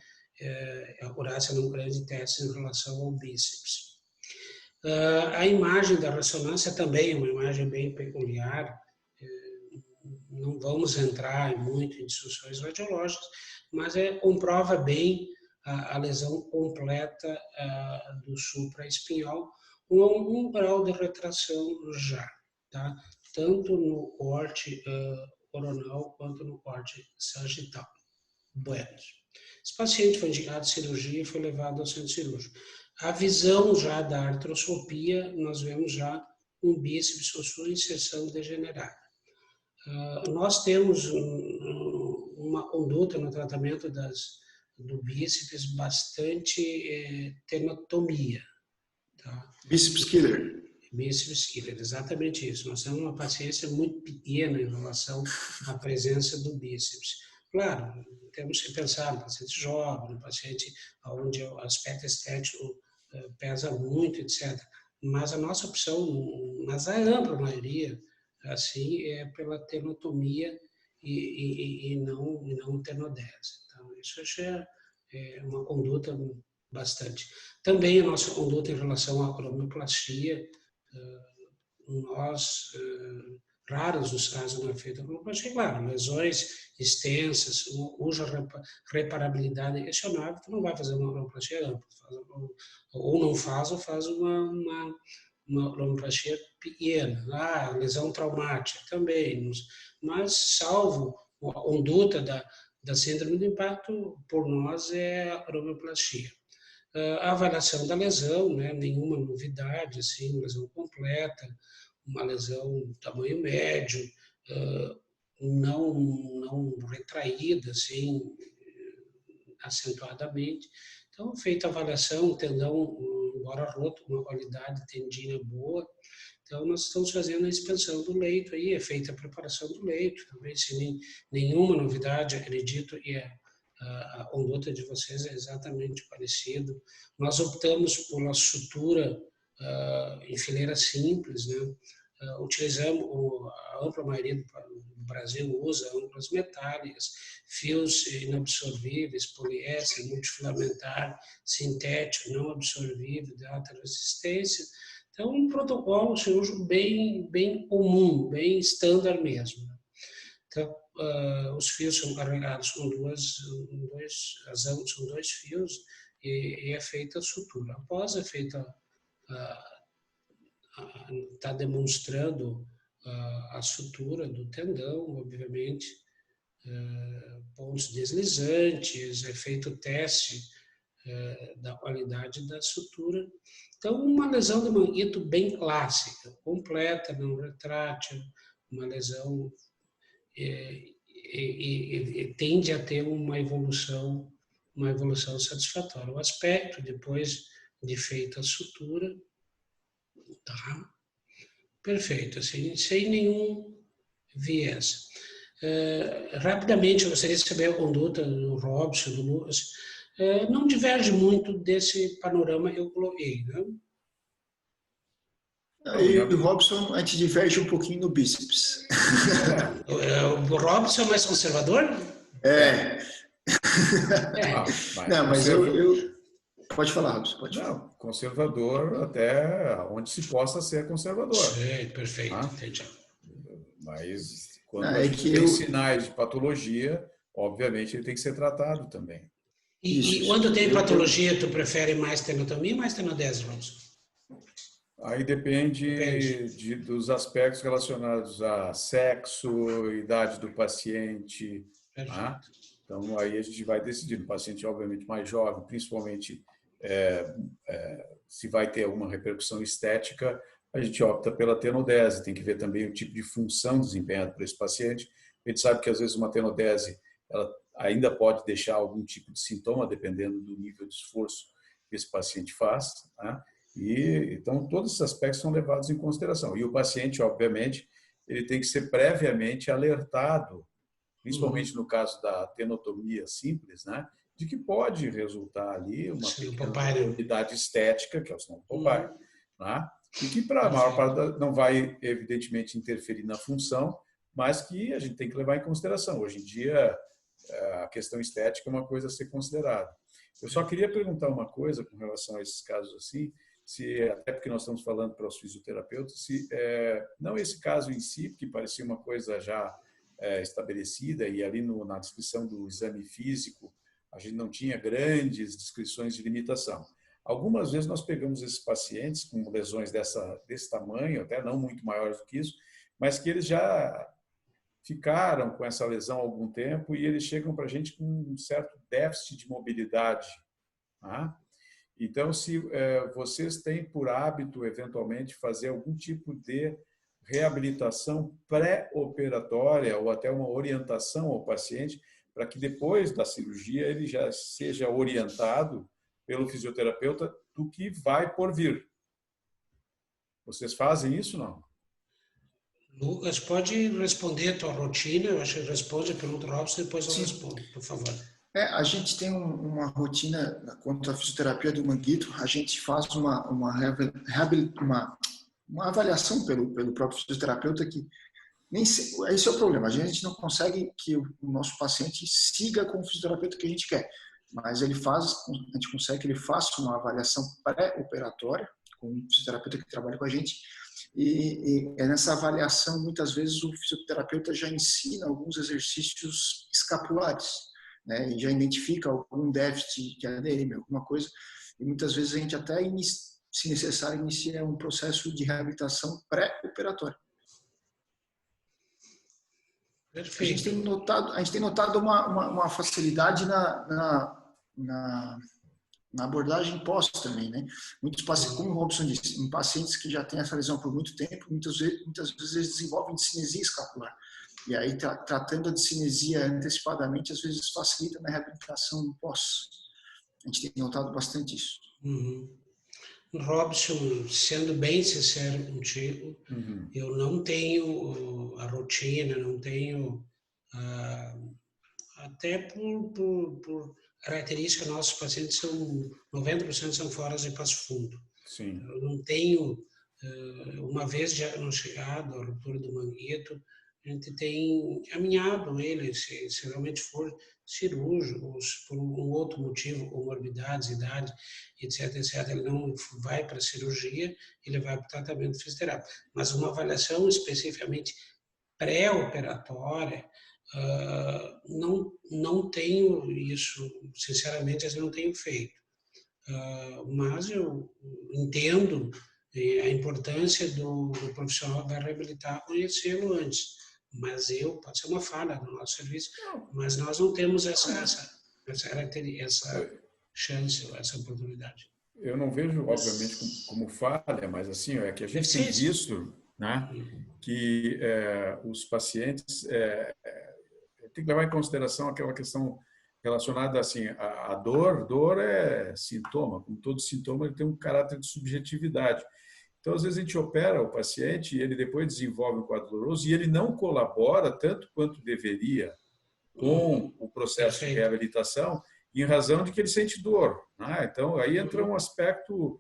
a acurácia não grande testes em relação ao bíceps. A imagem da ressonância também é uma imagem bem peculiar, não vamos entrar muito em discussões radiológicas, mas comprova bem a lesão completa do supraespinhal, com um grau de retração já, tá? Tanto no corte coronal quanto no corte sagital. Bueno. Esse paciente foi indicado cirurgia e foi levado ao centro cirúrgico. A visão já da artroscopia, nós vemos já um bíceps com sua inserção degenerada. Nós temos uma conduta no tratamento do bíceps bastante tenotomia. Tá? Bíceps killer. Bíceps killer, exatamente isso. Nós temos uma paciência muito pequena em relação à presença do bíceps. Claro, temos que pensar no paciente jovem, no paciente onde o aspecto estético pesa muito, etc. Mas a nossa opção, mas a ampla maioria, assim, é pela tenotomia e não tenodese. Então, isso já é uma conduta bastante. Também a nossa conduta em relação à cromioplastia, nós, raros os casos não é feita cromioplastia, claro, lesões extensas, cuja reparabilidade é questionável, tu não vai fazer uma cromioplastia ampla, ou não faz, ou faz uma cromioplastia pequena, lesão traumática também, mas salvo a conduta da síndrome do impacto, por nós é a cromioplastia. A avaliação da lesão, né, nenhuma novidade, assim, lesão completa, uma lesão tamanho médio, não retraída, assim, acentuadamente. Então, feita a avaliação, o tendão, embora roto, uma qualidade tendínea boa. Então, nós estamos fazendo a expansão do leito aí, é feita a preparação do leito, também sem nenhuma novidade, acredito, e a conduta de vocês é exatamente parecida. Nós optamos por uma sutura em fileira simples, né? Utilizamos, a ampla maioria do Brasil usa âncoras metálicas, fios inabsorvíveis, poliéster, multifilamentar, sintético, não absorvível, de alta resistência. Então, um protocolo cirúrgico bem comum, bem estándar mesmo. Então, os fios são carregados com as âncoras são 2 fios e é feita a sutura. Após é feita, está demonstrando a sutura do tendão, obviamente, pontos deslizantes, é feito o teste da qualidade da sutura. Então, uma lesão de manguito bem clássica, completa, não retrátil, uma lesão e tende a ter uma evolução satisfatória. O aspecto, depois de feita a sutura, tá? Perfeito, assim, sem nenhum viés. Rapidamente, eu gostaria de saber a conduta do Robson, do Lucas. Não diverge muito desse panorama que eu coloquei, né? E o Robson, a gente diverge um pouquinho no bíceps. O Robson é mais conservador? Não, mas pode falar, Robson, pode falar. Não, conservador até onde se possa ser conservador. Sim, perfeito, entendi. Mas quando a gente tem sinais de patologia, obviamente ele tem que ser tratado também. E quando tem patologia, tu prefere mais tenotomia ou mais tenodese, Robson? Aí depende dos aspectos relacionados a sexo, idade do paciente. Tá? Então, aí a gente vai decidir. O paciente, obviamente, mais jovem, principalmente se vai ter alguma repercussão estética, a gente opta pela tenodese. Tem que ver também o tipo de função desempenhada por esse paciente. A gente sabe que, às vezes, uma tenodese ela ainda pode deixar algum tipo de sintoma, dependendo do nível de esforço que esse paciente faz. Tá? Então, todos esses aspectos são levados em consideração. E o paciente, obviamente, ele tem que ser previamente alertado, principalmente no caso da tenotomia simples, né, de que pode resultar ali uma pequena unidade estética, que é o sinal do Popeye, né, e que para a maior parte não vai, evidentemente, interferir na função, mas que a gente tem que levar em consideração. Hoje em dia, a questão estética é uma coisa a ser considerada. Eu só queria perguntar uma coisa com relação a esses casos assim, até porque nós estamos falando para os fisioterapeutas, não esse caso em si, que parecia uma coisa já estabelecida, e ali na descrição do exame físico, a gente não tinha grandes descrições de limitação. Algumas vezes nós pegamos esses pacientes com lesões desse tamanho, até não muito maiores do que isso, mas que eles já ficaram com essa lesão há algum tempo e eles chegam para a gente com um certo déficit de mobilidade. Tá? Então, se vocês têm por hábito, eventualmente, fazer algum tipo de reabilitação pré-operatória ou até uma orientação ao paciente, para que depois da cirurgia ele já seja orientado pelo fisioterapeuta do que vai por vir. Vocês fazem isso, não? Lucas, pode responder a tua rotina? Eu acho que responde a pergunta do Robson, depois eu respondo, por favor. A gente tem uma rotina quanto à fisioterapia do manguito. A gente faz uma avaliação pelo próprio fisioterapeuta que esse é o problema. A gente não consegue que o nosso paciente siga com o fisioterapeuta que a gente quer, mas a gente consegue que ele faça uma avaliação pré-operatória com o fisioterapeuta que trabalha com a gente. E nessa avaliação, muitas vezes, o fisioterapeuta já ensina alguns exercícios escapulares, né? E já identifica algum déficit que é dele, alguma coisa. E muitas vezes a gente até, se necessário, inicia um processo de reabilitação pré-operatória. Perfeito. A gente tem notado uma facilidade na abordagem pós também, né? Muitos pacientes, como o Robson disse, em pacientes que já têm essa lesão por muito tempo, muitas vezes eles desenvolvem discinesia escapular. E aí, tratando a discinesia antecipadamente, às vezes facilita na reabilitação pós. A gente tem notado bastante isso. Robson, sendo bem sincero contigo, eu não tenho a rotina, não tenho, até por característica, nossos pacientes 90% são fora de Passo Fundo. Sim. Eu não tenho, uma vez diagnosticado a ruptura do manguito, a gente tem caminhado ele, se realmente for cirúrgico, por um outro motivo, comorbidades, idade, etc, ele não vai para a cirurgia, ele vai para o tratamento fisioterápico. Mas uma avaliação especificamente pré-operatória, não tenho isso, sinceramente, eu não tenho feito. Mas eu entendo a importância do profissional que vai reabilitar conhecê-lo antes. Mas pode ser uma falha do nosso serviço, mas nós não temos essa chance, essa oportunidade. Eu não vejo, obviamente, como falha, mas assim, é que a gente tem visto, né, que os pacientes tem que levar em consideração aquela questão relacionada assim, a dor é sintoma, como todo sintoma ele tem um caráter de subjetividade. Então, às vezes, a gente opera o paciente e ele depois desenvolve um quadro doloroso e ele não colabora tanto quanto deveria com o processo de reabilitação em razão de que ele sente dor, né? Então, aí entra um aspecto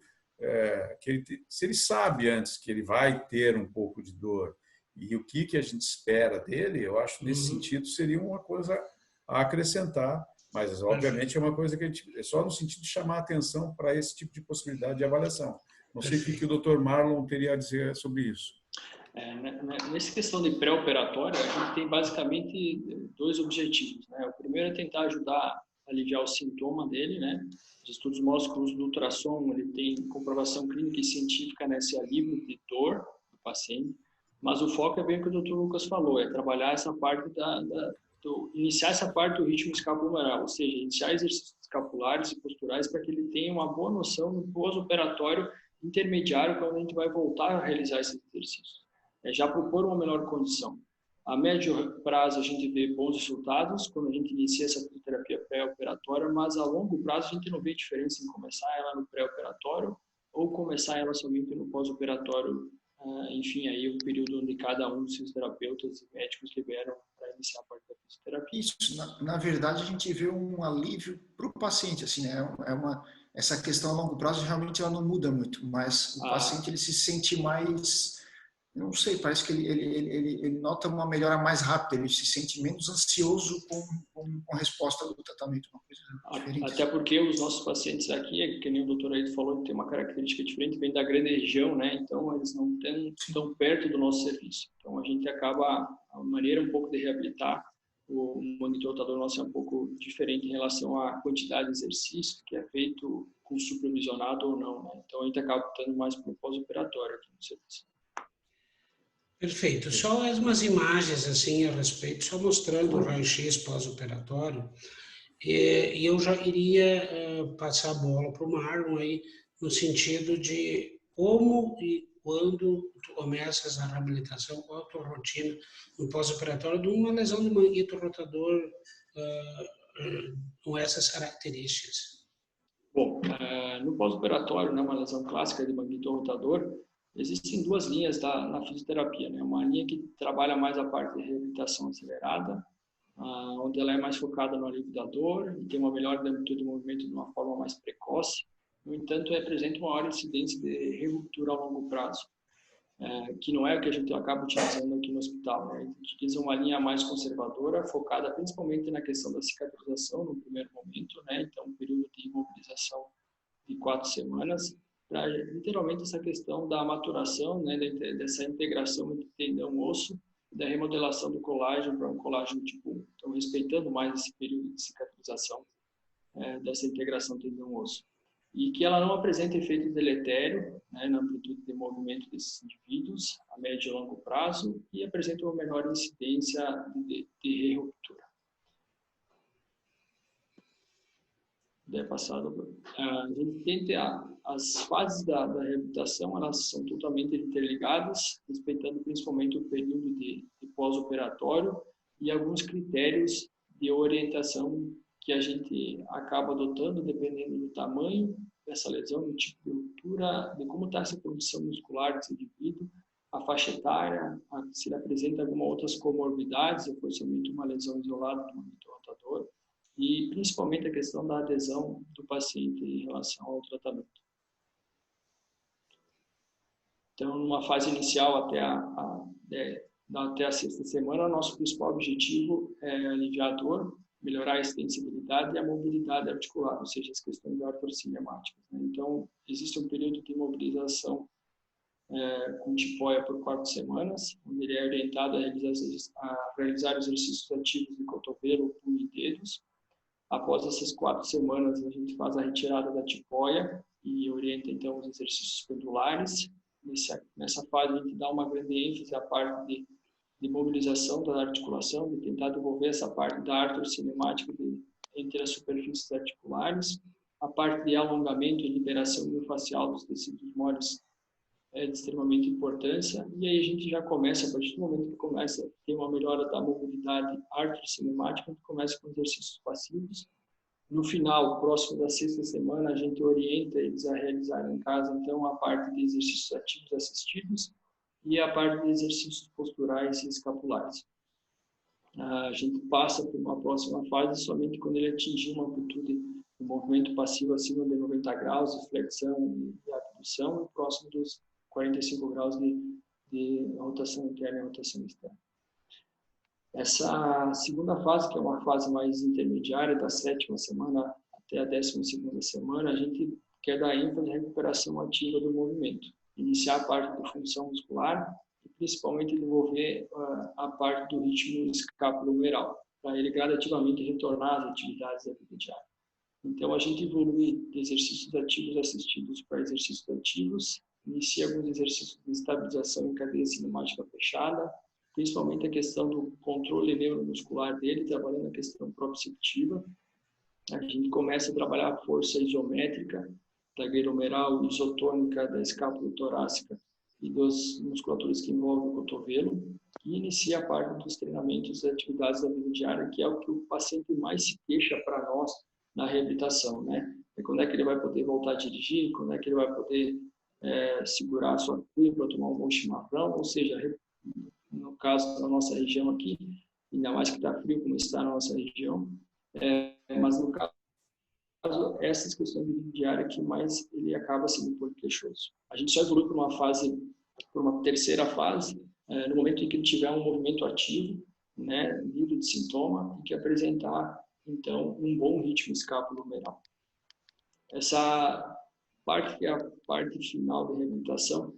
que se ele sabe antes que ele vai ter um pouco de dor e o que a gente espera dele, eu acho nesse sentido seria uma coisa a acrescentar, mas obviamente é uma coisa que a gente, é só no sentido de chamar a atenção para esse tipo de possibilidade de avaliação. Não sei o que o Dr. Marlon teria a dizer sobre isso. Nessa questão de pré-operatória, a gente tem basicamente dois objetivos, né? O primeiro é tentar ajudar a aliviar o sintoma dele, né? Os estudos mostram que o uso do ultrassom ele tem comprovação clínica e científica nesse alívio de dor do paciente, mas o foco é bem o que o Dr. Lucas falou, é trabalhar essa parte iniciar essa parte do ritmo escapular, ou seja, iniciar exercícios escapulares e posturais para que ele tenha uma boa noção no pós-operatório intermediário quando a gente vai voltar a realizar esses exercícios. Já propor uma melhor condição. A médio prazo a gente vê bons resultados quando a gente inicia essa fisioterapia pré-operatória, mas a longo prazo a gente não vê diferença em começar ela no pré-operatório ou começar ela somente no pós-operatório. Enfim, aí o período onde cada um dos fisioterapeutas e médicos liberam para iniciar a parte da fisioterapia. Isso, na verdade, a gente vê um alívio para o paciente, assim, né? Essa questão a longo prazo realmente ela não muda muito, mas o paciente ele se sente mais, não sei, parece que ele nota uma melhora mais rápida, ele se sente menos ansioso com a resposta do tratamento, uma coisa diferente. Até porque os nossos pacientes aqui, que nem o doutor Aito falou, tem uma característica diferente, vem da grande região, né? Então eles não estão perto do nosso serviço. Então a gente acaba, a maneira um pouco de reabilitar o monitor rotador nosso é um pouco diferente em relação à quantidade de exercício que é feito com supervisionado ou não, né? Então a gente acaba tendo mais para o pós-operatório aqui no serviço. Perfeito. Só umas imagens assim a respeito, só mostrando o raio-x pós-operatório. E eu já iria passar a bola para o Marlon aí, no sentido de como e quando tu começas a reabilitação, qual a tua rotina no pós-operatório de uma lesão do manguito rotador com essas características. Bom, no pós-operatório, né, uma lesão clássica de manguito rotador, existem duas linhas na fisioterapia, né? Uma linha que trabalha mais a parte de reabilitação acelerada, onde ela é mais focada no alívio da dor e tem uma melhora da amplitude de movimento de uma forma mais precoce. No entanto, representa uma maior incidência de ruptura a longo prazo, que não é o que a gente acaba utilizando aqui no hospital, né? A gente utiliza uma linha mais conservadora, focada principalmente na questão da cicatrização no primeiro momento, né? Então, um período de imobilização de 4 semanas, para literalmente essa questão da maturação, né? Dessa integração entre tendão e osso, da remodelação do colágeno para um colágeno tipo 1. Então, respeitando mais esse período de cicatrização dessa integração tendão-osso. E que ela não apresenta efeito deletério, né, na amplitude de movimento desses indivíduos a médio e longo prazo e apresenta uma menor incidência de ruptura. A gente tem as fases da reabilitação, elas são totalmente interligadas, respeitando principalmente o período de pós-operatório e alguns critérios de orientação que a gente acaba adotando dependendo do tamanho dessa lesão, do tipo de ruptura, de como está essa condição muscular desse indivíduo, a faixa etária, se ele apresenta algumas outras comorbidades, reforçamento de uma lesão isolada do manguito rotador, e principalmente a questão da adesão do paciente em relação ao tratamento. Então, numa fase inicial até a sexta semana, nosso principal objetivo é aliviar a dor, melhorar a extensibilidade e a mobilidade articular, ou seja, as questões artrocinemáticas, né? Então, existe um período de imobilização com tipóia por 4 semanas, onde ele é orientado a realizar exercícios ativos de cotovelo, punho e dedos. Após essas 4 semanas, a gente faz a retirada da tipóia e orienta, então, os exercícios pendulares. Nessa fase, a gente dá uma grande ênfase à parte de mobilização da articulação, de tentar desenvolver essa parte da artrocinemática entre as superfícies articulares. A parte de alongamento e liberação miofascial dos tecidos moles é de extremamente importância. E aí a gente já começa, a partir do momento que começa a ter uma melhora da mobilidade artrocinemática, a gente começa com exercícios passivos. No final, próximo da sexta semana, a gente orienta eles a realizar em casa, então, a parte de exercícios ativos assistidos e a parte de exercícios posturais e escapulares. A gente passa por uma próxima fase somente quando ele atingir uma amplitude de movimento passivo acima de 90 graus de flexão e abdução, e próximo dos 45 graus de rotação interna e rotação externa. Essa segunda fase, que é uma fase mais intermediária, da 7ª semana até a 12ª semana, a gente quer dar ênfase à recuperação ativa do movimento, iniciar a parte da função muscular e principalmente desenvolver a parte do ritmo escapulohumeral, para ele gradativamente retornar às atividades da vida diária. Então, a gente evolui de exercícios ativos assistidos para exercícios ativos, inicia alguns exercícios de estabilização em cadeia cinemática fechada, principalmente a questão do controle neuromuscular dele, trabalhando a questão proprioceptiva. A gente começa a trabalhar a força isométrica da glomerular, isotônica da escápula torácica e das musculaturas que envolvem o cotovelo, e inicia a parte dos treinamentos e atividades da vida diária, que é o que o paciente mais se queixa para nós na reabilitação, né? É quando é que ele vai poder voltar a dirigir, quando é que ele vai poder segurar a sua cuia para tomar um bom chimarrão, ou seja, no caso da nossa região aqui, ainda mais que está frio como está na nossa região, mas no caso, essas questões de vida diária que mais ele acaba sendo um pouco queixoso. A gente só evolui para uma terceira fase, no momento em que ele tiver um movimento ativo, né, livre de sintoma, e que apresentar, então, um bom ritmo escapulohumeral. Essa parte, que é a parte final da reabilitação,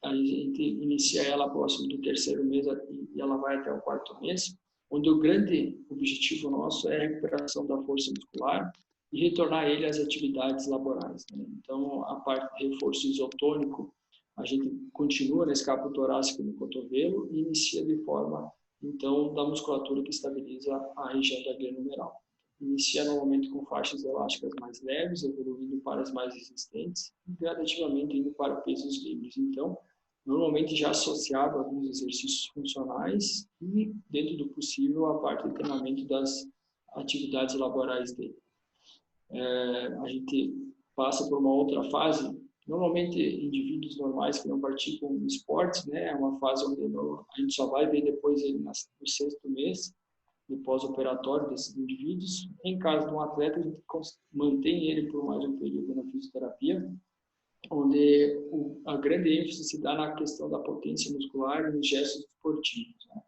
a gente inicia ela próximo do 3º mês e ela vai até o 4º mês, onde o grande objetivo nosso é a recuperação da força muscular e retornar ele às atividades laborais, né? Então, a parte de reforço isotônico, a gente continua na escápula torácica no cotovelo e inicia de forma, então, da musculatura que estabiliza a região da glomerular. inicia normalmente com faixas elásticas mais leves, evoluindo para as mais resistentes e gradativamente indo para pesos livres. Então, normalmente já associado a alguns exercícios funcionais e, dentro do possível, a parte de treinamento das atividades laborais dele. A gente passa por uma outra fase, normalmente indivíduos normais que não praticam esportes, né, é uma fase onde a gente só vai ver depois ele no 6º mês, de pós-operatório desses indivíduos. Em caso de um atleta, a gente mantém ele por mais um período na fisioterapia, onde a grande ênfase se dá na questão da potência muscular e nos gestos esportivos, né?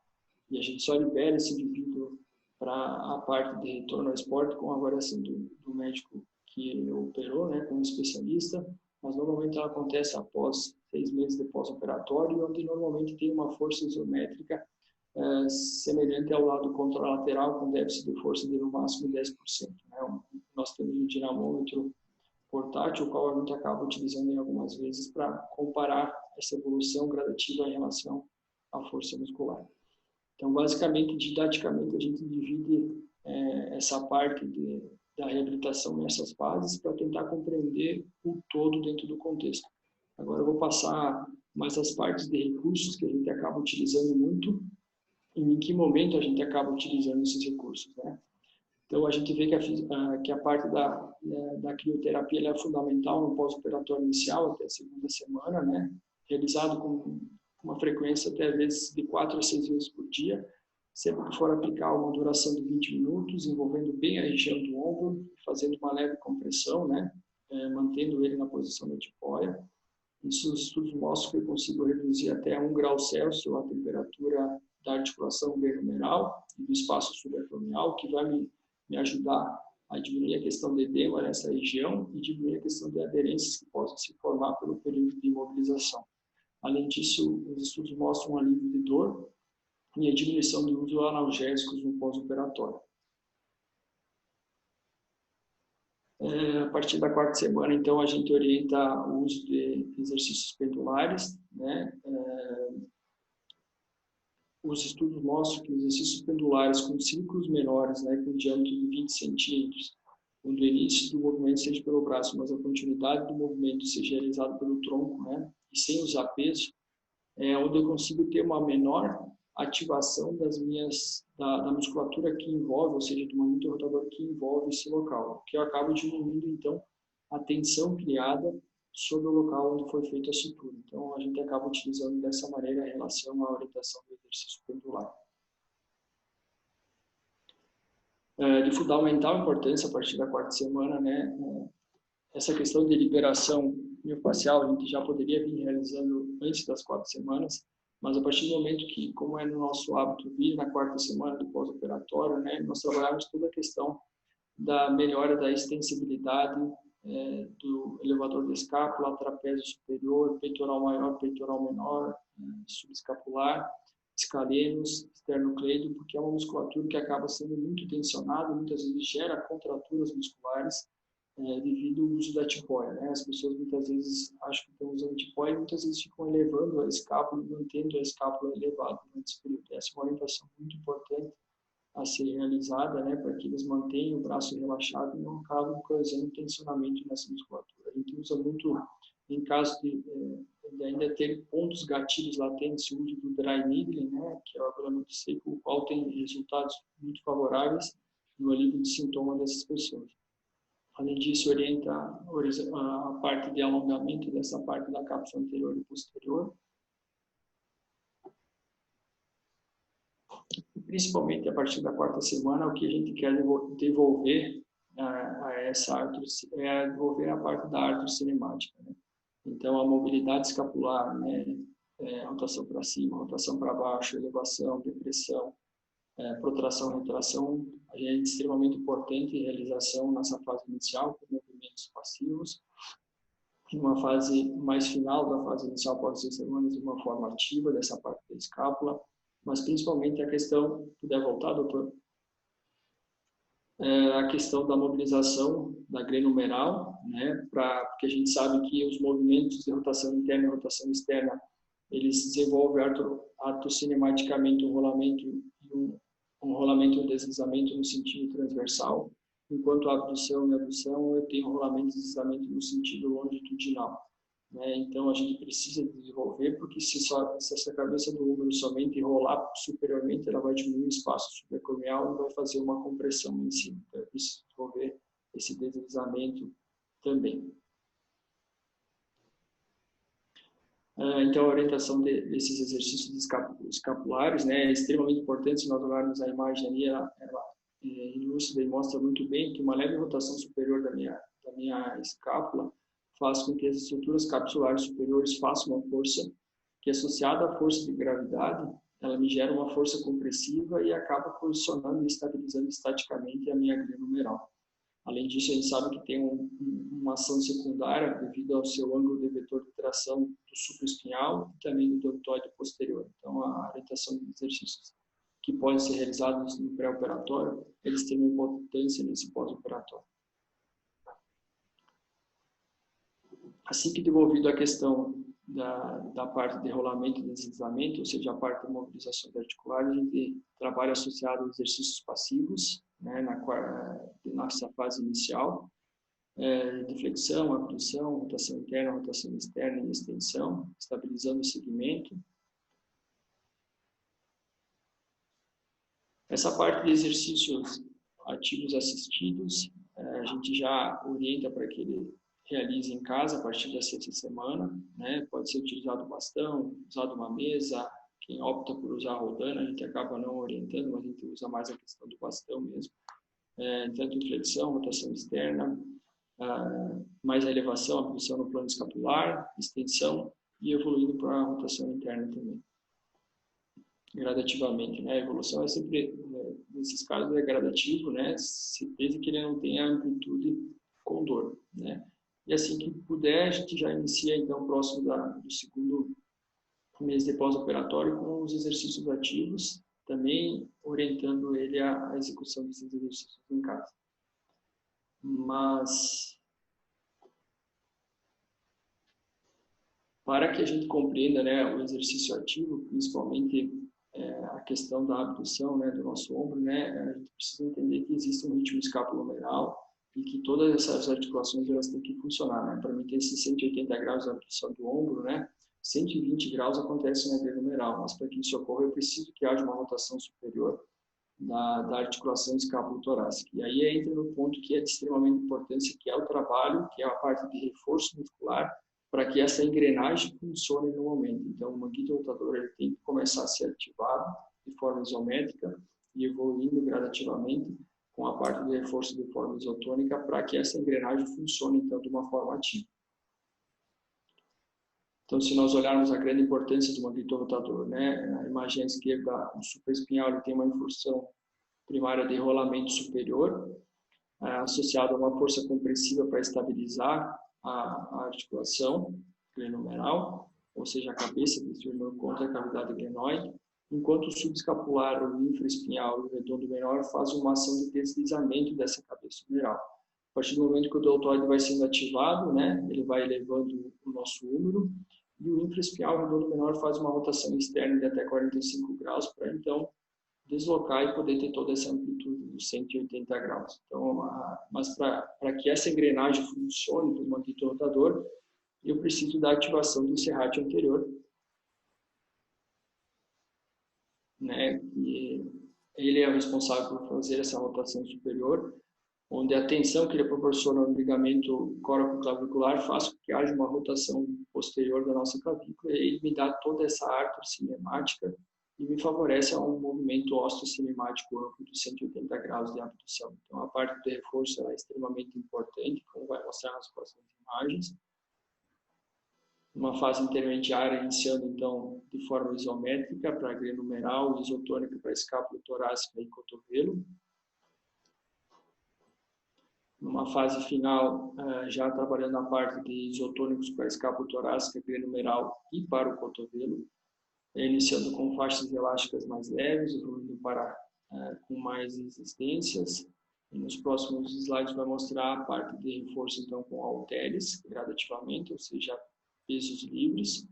E a gente só libera esse indivíduo para a parte de retorno ao esporte com a avaliação do médico que operou, né, como especialista, mas normalmente ela acontece após 6 meses de pós-operatório, onde normalmente tem uma força isométrica semelhante ao lado contralateral, com déficit de força de no máximo 10%. Né? Nós temos um dinamômetro portátil, o qual a gente acaba utilizando em algumas vezes para comparar essa evolução gradativa em relação à força muscular. Então, basicamente, didaticamente, a gente divide essa parte da reabilitação nessas fases para tentar compreender o todo dentro do contexto. Agora eu vou passar mais as partes de recursos que a gente acaba utilizando muito e em que momento a gente acaba utilizando esses recursos, né? Então, a gente vê que a parte da crioterapia ela é fundamental no pós-operatório inicial, até a 2ª semana, né? Realizado com uma frequência até às vezes de 4 a 6 vezes por dia, sempre que for aplicar uma duração de 20 minutos, envolvendo bem a região do ombro, fazendo uma leve compressão, né? Mantendo ele na posição da tipóia. Isso, os estudos mostram que eu consigo reduzir até 1 grau Celsius a temperatura da articulação glenomeral e do espaço subabdominal, que vai me ajudar a diminuir a questão de edema nessa região e diminuir a questão de aderências que possam se formar pelo período de imobilização. Além disso, os estudos mostram um alívio de dor e a diminuição do uso de analgésicos no pós-operatório. A partir da 4ª semana, então, a gente orienta o uso de exercícios pendulares, né? Os estudos mostram que exercícios pendulares com ciclos menores, né, com diâmetro de 20 centímetros, onde o início do movimento seja pelo braço, mas a continuidade do movimento seja realizado pelo tronco, né, e sem usar peso, onde eu consigo ter uma menor ativação da musculatura que envolve, ou seja, do movimento rotador que envolve esse local, que eu acabo diminuindo, então, a tensão criada sobre o local onde foi feita a sutura. Então, a gente acaba utilizando dessa maneira em relação à orientação do exercício pendular. De fundamental importância a partir da 4ª semana, né, essa questão de liberação miofascial a gente já poderia vir realizando antes das 4 semanas, mas a partir do momento que, como é no nosso hábito vir na 4ª semana do pós-operatório, né, nós trabalhamos toda a questão da melhora da extensibilidade do elevador da escápula, trapézio superior, peitoral maior, peitoral menor, subescapular, escalenos, esternocleido, porque é uma musculatura que acaba sendo muito tensionada, muitas vezes gera contraturas musculares devido ao uso da tipóia, né? As pessoas muitas vezes acham que estão usando tipóia e muitas vezes ficam elevando a escápula, mantendo a escápula elevada durante esse período. Essa é uma orientação muito importante a ser realizada, né, para que eles mantenham o braço relaxado e não acabem causando tensionamento nessa musculatura. A gente usa muito, em caso de ainda ter pontos gatilhos latentes, o uso do dry needling, né, que é o agulhamento seco, o qual tem resultados muito favoráveis no alívio de sintomas dessas pessoas. Além disso, orienta a parte de alongamento dessa parte da cápsula anterior e posterior. Principalmente a partir da 4ª semana, o que a gente quer devolver a essa artrose é devolver a parte da artrose cinemática, né? Então, a mobilidade escapular, né? Rotação para cima, rotação para baixo, elevação, depressão, protração, retração, é extremamente importante em realização nessa fase inicial, com movimentos passivos. Numa fase mais final da fase inicial, após 6 semanas, de uma forma ativa dessa parte da escápula, mas principalmente a questão, puder voltar, doutor, a questão da mobilização da glenomeral, né, porque a gente sabe que os movimentos de rotação interna e rotação externa, eles desenvolvem artrocinematicamente um rolamento e um rolamento e um deslizamento no sentido transversal, enquanto a abdução e adução eu tenho rolamento e deslizamento no sentido longitudinal. Né? Então, a gente precisa desenvolver, porque se essa cabeça do húmero somente rolar superiormente, ela vai diminuir o espaço subacromial e vai fazer uma compressão em cima. Então, eu preciso desenvolver esse deslizamento também. Então, a orientação desses exercícios escapulares, né, é extremamente importante. Se nós olharmos a imagem ali, ela ilustra e mostra muito bem que uma leve rotação superior da minha escápula faz com que as estruturas capsulares superiores façam uma força que, associada à força de gravidade, ela me gera uma força compressiva e acaba posicionando e estabilizando estaticamente a minha glândula numeral. Além disso, a gente sabe que tem uma ação secundária devido ao seu ângulo de vetor de tração do supraespinhal e também do deltoide posterior. Então, a orientação de exercícios que podem ser realizados no pré-operatório, eles têm uma importância nesse pós-operatório. Assim que devolvido a questão da parte de rolamento e deslizamento, ou seja, a parte de mobilização articular, a gente trabalha associado a exercícios passivos, né, nessa fase inicial, de flexão, abdução, rotação interna, rotação externa e extensão, estabilizando o segmento. Essa parte de exercícios ativos assistidos, a gente já orienta para que ele realize em casa a partir da sexta semana, né? Pode ser utilizado bastão, usado uma mesa. Quem opta por usar rodando, a gente acaba não orientando, mas a gente usa mais a questão do bastão mesmo. Tanto flexão, rotação externa, mais a elevação, abdução no plano escapular, extensão e evoluindo para a rotação interna também. Gradativamente, né? A evolução é sempre, nesses casos, é gradativo, né? Desde que ele não tenha amplitude com dor, né? E assim que puder, a gente já inicia, então, próximo do segundo mês de pós-operatório com os exercícios ativos, também orientando ele à execução desses exercícios em casa. Mas, para que a gente compreenda, né, o exercício ativo, principalmente a questão da abdução, né, do nosso ombro, né, a gente precisa entender que existe um ritmo escapulohumeral e que todas essas articulações elas têm que funcionar, né? Para mim ter esses 180 graus de abdução do ombro, né? 120 graus acontece na glândula humeral, mas para que isso ocorra eu preciso que haja uma rotação superior da articulação escápulo-torácica. E aí entra no ponto que é de extremamente importância, que é o trabalho, que é a parte de reforço muscular, para que essa engrenagem funcione no momento. Então, o manguito rotador ele tem que começar a ser ativado de forma isométrica e evoluindo gradativamente com a parte do reforço de forma isotônica para que essa engrenagem funcione, então, de uma forma ativa. Então, se nós olharmos a grande importância do manguito rotador, né, na imagem à esquerda, o supraespinhal ele tem uma incursão primária de rolamento superior, associado a uma força compressiva para estabilizar a articulação glenohumeral, ou seja, a cabeça desse humor contra a cavidade glenoide, enquanto o subescapular, o infraespinhal e o redondo menor fazem uma ação de deslizamento dessa cabeça humeral. A partir do momento que o deltoide vai sendo ativado, né, ele vai elevando o nosso húmero, e o infraespinhal, o redondo menor, faz uma rotação externa de até 45 graus para, então, deslocar e poder ter toda essa amplitude dos 180 graus. Então, mas para que essa engrenagem funcione do manguito rotador, eu preciso da ativação do serrátil anterior, né? E ele é o responsável por fazer essa rotação superior, onde a tensão que ele proporciona ao ligamento coraco-clavicular faz com que haja uma rotação posterior da nossa clavícula, e ele me dá toda essa artrocinemática e me favorece a um movimento osteocinemático amplo de 180 graus de abdução. Então, a parte do reforço é extremamente importante, como vai mostrar nas próximas imagens. Uma fase intermediária, iniciando, então, de forma isométrica para a glândula humeral, isotônica para a escápula torácica e cotovelo. Numa fase final, já trabalhando a parte de isotônicos para a escápula torácica, glândula humeral e para o cotovelo, iniciando com faixas elásticas mais leves, evoluindo para com mais resistências. E nos próximos slides vai mostrar a parte de reforço, então, com halteres, gradativamente, ou seja, pesos livres,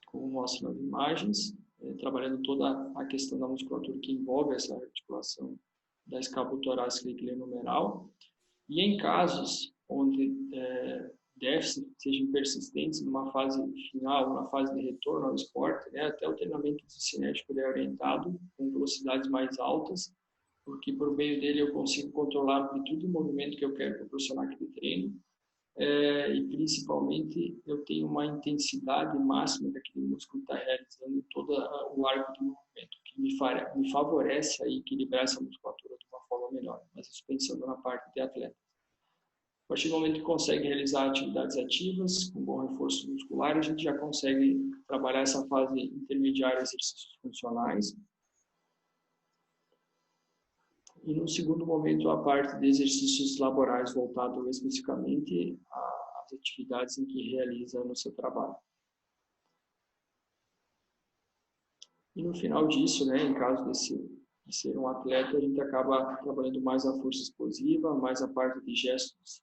como mostra nas imagens, trabalhando toda a questão da musculatura que envolve essa articulação da escapulotorácica equilenumeral. E em casos onde déficits sejam persistentes numa fase final, na fase de retorno ao esporte, né, até o treinamento cinético é orientado com velocidades mais altas, porque por meio dele eu consigo controlar a amplitude do movimento que eu quero proporcionar aquele treino, e principalmente eu tenho uma intensidade máxima que aquele músculo está realizando em todo o arco do movimento, que me favorece a equilibrar essa musculatura de uma forma melhor, mas isso pensando na parte de atleta. A partir do momento que consegue realizar atividades ativas, com bom reforço muscular, a gente já consegue trabalhar essa fase intermediária, exercícios funcionais. E no segundo momento, a parte de exercícios laborais voltado especificamente às atividades em que realiza no seu trabalho. E no final disso, né, em caso de ser um atleta, a gente acaba trabalhando mais a força explosiva, mais a parte de gestos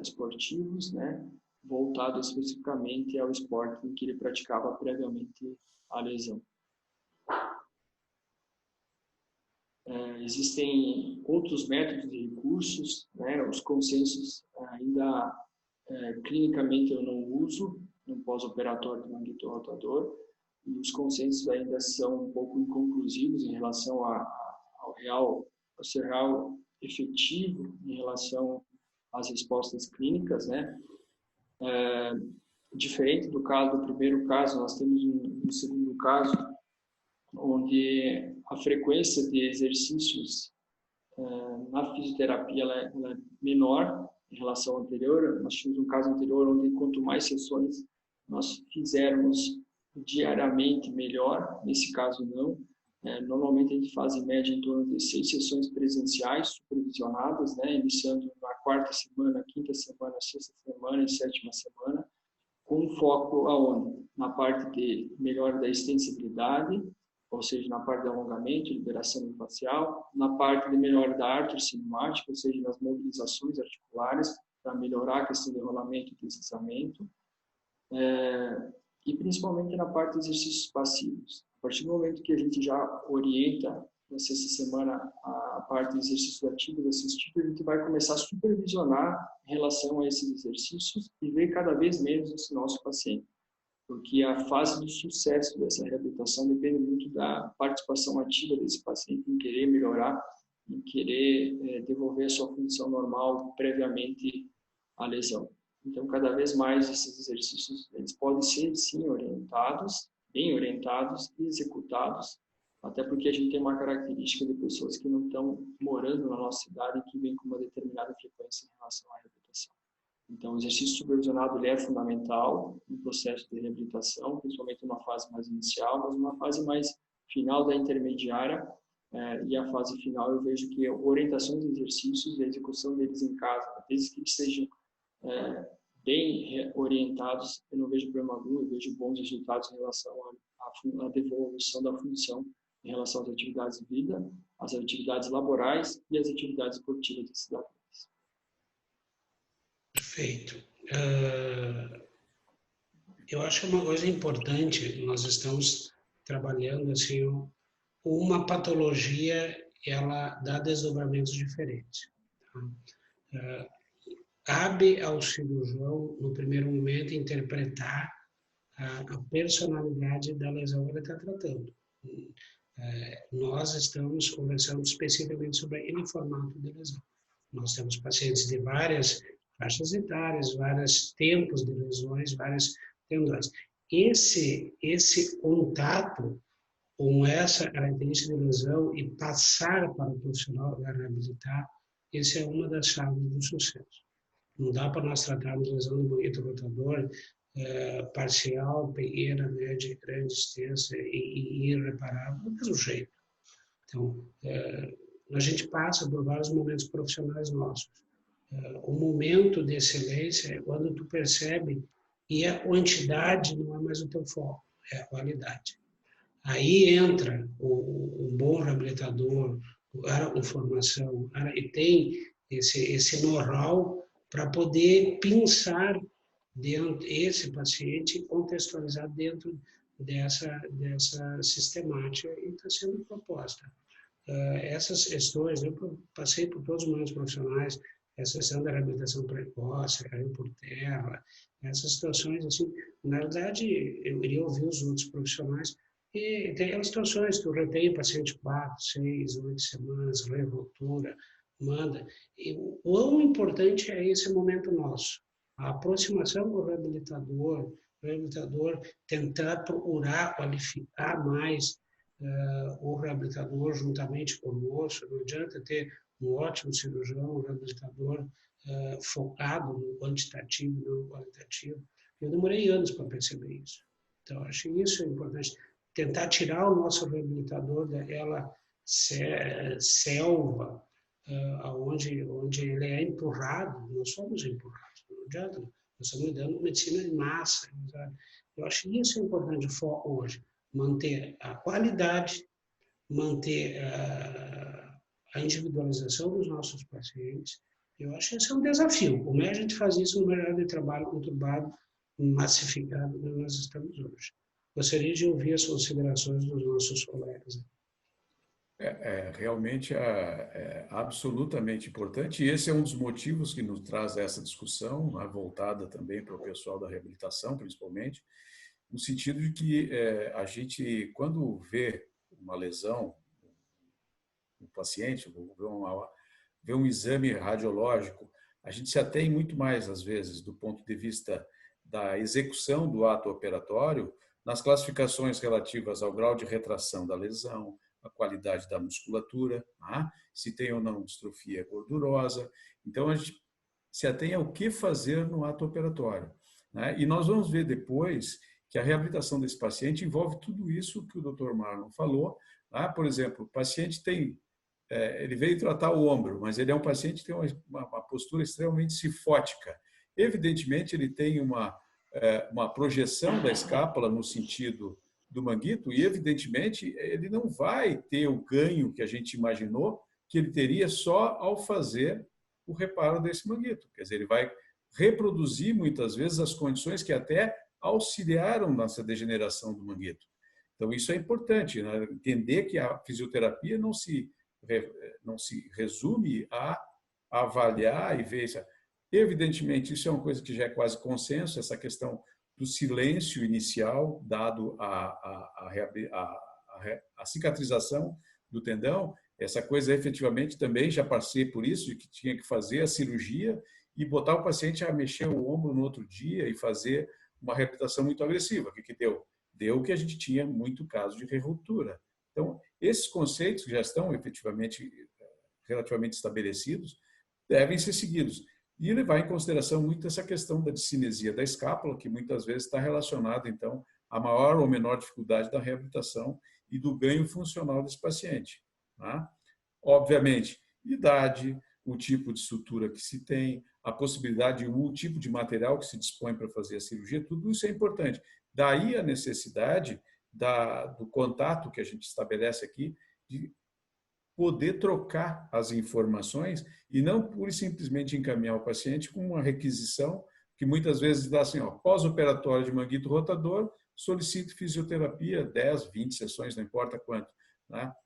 esportivos, né, voltado especificamente ao esporte em que ele praticava previamente a lesão. Existem outros métodos e recursos, né, os consensos ainda clinicamente eu não uso no pós-operatório do magnetorotador, e os consensos ainda são um pouco inconclusivos em relação ao ser real efetivo em relação às respostas clínicas, né? Diferente do primeiro caso, nós temos um segundo caso, onde a frequência de exercícios na fisioterapia ela é menor em relação ao anterior. Nós tivemos um caso anterior onde quanto mais sessões nós fizermos diariamente, melhor. Nesse caso, não. Normalmente a gente faz em média em torno de 6 sessões presenciais supervisionadas, né, iniciando na 4ª semana, 5ª semana, 6ª semana e 7ª semana, com foco aonde? Na parte de melhora da extensibilidade, ou seja, na parte de alongamento, liberação facial, na parte de melhora da ártrie cinemática, ou seja, nas mobilizações articulares, para melhorar a questão de rolamento e deslizamento, e principalmente na parte de exercícios passivos. A partir do momento que a gente já orienta, na 6ª semana, a parte de exercícios ativos assistidos, a gente vai começar a supervisionar em relação a esses exercícios e ver cada vez menos esse nosso paciente. Porque a fase do sucesso dessa reabilitação depende muito da participação ativa desse paciente em querer melhorar, em querer devolver a sua função normal previamente à lesão. Então, cada vez mais esses exercícios eles podem ser, sim, orientados, bem orientados e executados, até porque a gente tem uma característica de pessoas que não estão morando na nossa cidade e que vêm com uma determinada frequência em relação à reabilitação. Então, o exercício supervisionado ele é fundamental no processo de reabilitação, principalmente numa fase mais inicial, mas numa fase mais final da intermediária, e a fase final eu vejo que a orientação dos exercícios e a execução deles em casa, desde que eles sejam bem orientados, eu não vejo problema algum, eu vejo bons resultados em relação à devolução da função em relação às atividades de vida, às atividades laborais e às atividades esportivas desses atletas. Perfeito. Eu acho uma coisa importante, nós estamos trabalhando assim, uma patologia, ela dá desdobramentos diferentes. Tá? Cabe ao cirurgião, no primeiro momento, interpretar a personalidade da lesão que ele está tratando. Nós estamos conversando especificamente sobre aquele formato de lesão. Nós temos pacientes de várias faixas etárias, vários tempos de lesões, várias tendões. Esse contato com essa característica de lesão e passar para o profissional a reabilitar, essa é uma das chaves do sucesso. Não dá para nós tratarmos lesão do magnetorotador parcial, pequena, média, grande, extensa e irreparável do mesmo jeito. Então, a gente passa por vários momentos profissionais nossos. O momento de excelência é quando tu percebe que a quantidade não é mais o teu foco, é a qualidade. Aí entra o bom reabilitador, o cara com formação, e tem esse know-how para poder pensar dentro esse paciente contextualizado dentro dessa sistemática que está sendo proposta. essas questões, eu passei por todos os momentos profissionais, essa questão da reabilitação precoce, caiu por terra, essas situações, assim, na verdade, eu iria ouvir os outros profissionais, e tem aquelas situações que eu retém paciente 4, 6, 8 semanas, revoltura, manda. E o importante é esse momento nosso, a aproximação com o reabilitador tentar procurar qualificar mais o reabilitador juntamente conosco. Não adianta ter um ótimo cirurgião, um reabilitador focado no quantitativo e não no qualitativo. Eu demorei anos para perceber isso. Então, acho que isso é importante. Tentar tirar o nosso reabilitador daquela selva onde ele é empurrado. Nós somos empurrados, não adianta. Nós estamos dando medicina de massa. Sabe? Eu acho que isso é importante, o foco hoje. Manter a qualidade, manter a individualização dos nossos pacientes. Eu acho que esse é um desafio. Como é que a gente faz isso no mercado de trabalho conturbado, massificado, que nós estamos hoje? Gostaria de ouvir as considerações dos nossos colegas. Realmente absolutamente importante, e esse é um dos motivos que nos traz essa discussão, voltada também para o pessoal da reabilitação, principalmente, no sentido de que a gente, quando vê uma lesão no paciente, vê um exame radiológico, a gente se atém muito mais, às vezes, do ponto de vista da execução do ato operatório, nas classificações relativas ao grau de retração da lesão, a qualidade da musculatura, se tem ou não distrofia gordurosa. Então, a gente se atém ao que fazer no ato operatório. E nós vamos ver depois que a reabilitação desse paciente envolve tudo isso que o Dr. Marlon falou. Por exemplo, o paciente ele veio tratar o ombro, mas ele é um paciente que tem uma postura extremamente cifótica. Evidentemente, ele tem uma projeção da escápula no sentido do manguito e, evidentemente, ele não vai ter o ganho que a gente imaginou que ele teria só ao fazer o reparo desse manguito. Quer dizer, ele vai reproduzir, muitas vezes, as condições que até auxiliaram nessa degeneração do manguito. Então, isso é importante, né? Entender que a fisioterapia não se resume a avaliar e ver isso. Evidentemente, isso é uma coisa que já é quase consenso, essa questão do silêncio inicial dado à cicatrização do tendão. Essa coisa, efetivamente, também já passei por isso, de que tinha que fazer a cirurgia e botar o paciente a mexer o ombro no outro dia e fazer uma reabilitação muito agressiva. O que deu? Deu que a gente tinha muito caso de reruptura. Então, esses conceitos que já estão efetivamente relativamente estabelecidos devem ser seguidos. E levar em consideração muito essa questão da discinesia da escápula, que muitas vezes está relacionada, então, à maior ou menor dificuldade da reabilitação e do ganho funcional desse paciente. Obviamente, idade, o tipo de sutura que se tem, a possibilidade, o tipo de material que se dispõe para fazer a cirurgia, tudo isso é importante. Daí a necessidade do contato que a gente estabelece aqui, de poder trocar as informações e não pura e simplesmente encaminhar o paciente com uma requisição que muitas vezes dá assim, pós-operatório de manguito rotador, solicite fisioterapia, 10, 20 sessões, não importa quanto.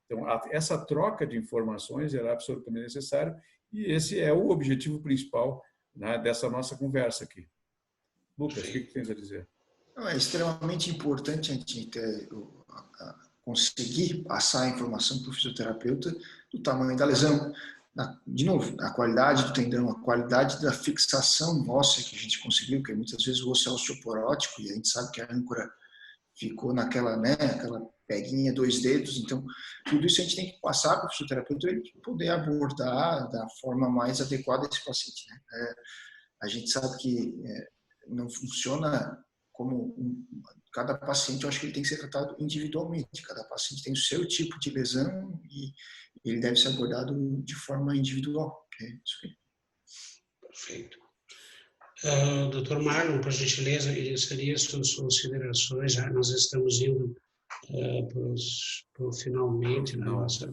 Então, essa troca de informações era absolutamente necessária e esse é o objetivo principal dessa nossa conversa aqui. Lucas, o que tens a dizer? É extremamente importante a gente conseguir passar a informação para o fisioterapeuta do tamanho da lesão, de novo, a qualidade do tendão, a qualidade da fixação óssea que a gente conseguiu, porque muitas vezes o osso é osteoporótico e a gente sabe que a âncora ficou naquela, aquela peguinha, 2 dedos, então tudo isso a gente tem que passar para o fisioterapeuta ele poder abordar da forma mais adequada esse paciente. A gente sabe que não funciona como cada paciente, eu acho que ele tem que ser tratado individualmente. Cada paciente tem o seu tipo de lesão e ele deve ser abordado de forma individual. Isso aí. Perfeito. Dr. Marlon, por gentileza, seria suas considerações. Nós estamos indo para o finalmente na nossa...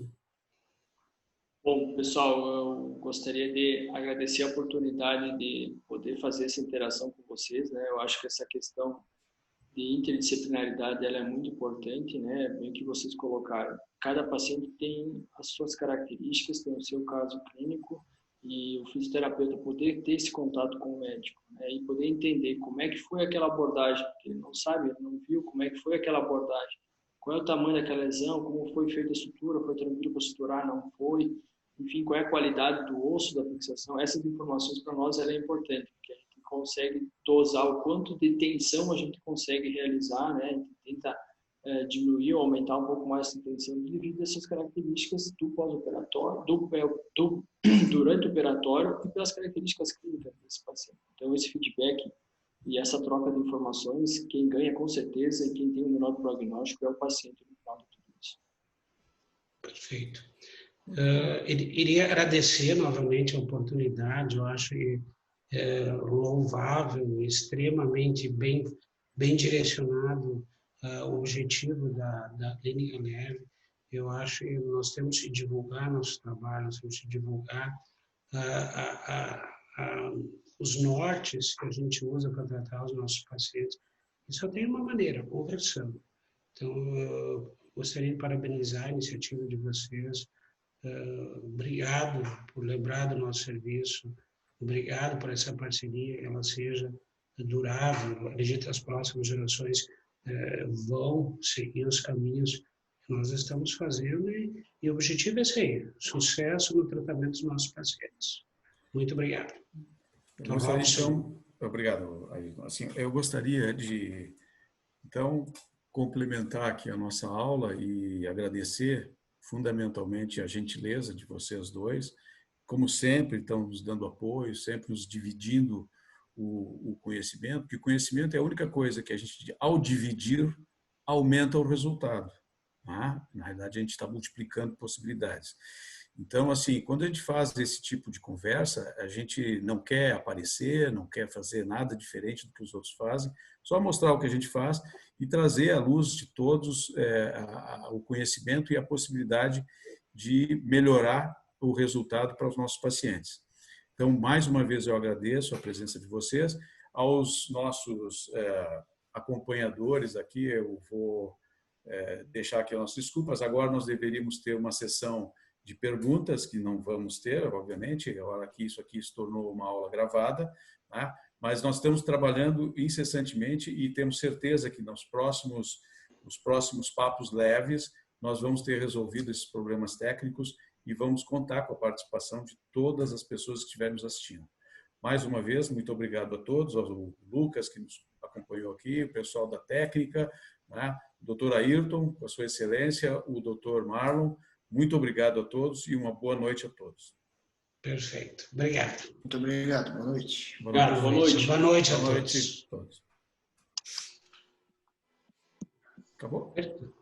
Bom, pessoal, eu gostaria de agradecer a oportunidade de poder fazer essa interação com vocês, né? Eu acho que essa questão de interdisciplinaridade ela é muito importante, né? Bem que vocês colocaram. Cada paciente tem as suas características, tem o seu caso clínico, e o fisioterapeuta poder ter esse contato com o médico, né? E poder entender como é que foi aquela abordagem, porque ele não sabe, ele não viu como é que foi aquela abordagem, qual é o tamanho daquela lesão, como foi feita a sutura, foi tranquilo para suturar, não foi, enfim, qual é a qualidade do osso da fixação. Essas informações para nós ela é importante, porque a gente consegue dosar o quanto de tensão a gente consegue realizar, né? A gente tenta diminuir ou aumentar um pouco mais essa tensão devido a essas características do pós-operatório, durante o operatório e pelas características clínicas desse paciente. Então, esse feedback e essa troca de informações, quem ganha com certeza e quem tem o menor prognóstico é o paciente no final de tudo isso. Perfeito. Iria agradecer novamente a oportunidade, eu acho louvável, extremamente bem direcionado o objetivo da Clínica Leve. Eu acho que nós temos que divulgar nosso trabalho, nós temos que divulgar os nortes que a gente usa para tratar os nossos pacientes. E só tem uma maneira, conversando. Então, eu gostaria de parabenizar a iniciativa de vocês. Obrigado por lembrar do nosso serviço. Obrigado por essa parceria, que ela seja durável. Acredito que as próximas gerações vão seguir os caminhos que nós estamos fazendo e o objetivo é esse aí, sucesso no tratamento dos nossos pacientes. Muito obrigado. Obrigado, Ayrton. Assim, eu gostaria de, então, complementar aqui a nossa aula e agradecer fundamentalmente a gentileza de vocês dois, como sempre, estão nos dando apoio, sempre nos dividindo o conhecimento, porque o conhecimento é a única coisa que a gente, ao dividir, aumenta o resultado. Tá? Na realidade, a gente está multiplicando possibilidades. Então, assim, quando a gente faz esse tipo de conversa, a gente não quer aparecer, não quer fazer nada diferente do que os outros fazem, só mostrar o que a gente faz e trazer à luz de todos o conhecimento e a possibilidade de melhorar o resultado para os nossos pacientes. Então, mais uma vez, eu agradeço a presença de vocês. Aos nossos acompanhadores aqui, eu vou deixar aqui as nossas desculpas. Agora nós deveríamos ter uma sessão de perguntas, que não vamos ter, obviamente, agora que isso aqui se tornou uma aula gravada, tá? Mas nós estamos trabalhando incessantemente e temos certeza que nos próximos papos leves nós vamos ter resolvido esses problemas técnicos e vamos contar com a participação de todas as pessoas que estiverem nos assistindo. Mais uma vez, muito obrigado a todos, ao Lucas, que nos acompanhou aqui, o pessoal da técnica, né? O Dr. Ayrton, com a sua excelência, o Dr. Marlon. Muito obrigado a todos e uma boa noite a todos. Perfeito. Obrigado. Muito obrigado. Boa noite. Boa noite. Boa noite a todos. Acabou? Perfeito.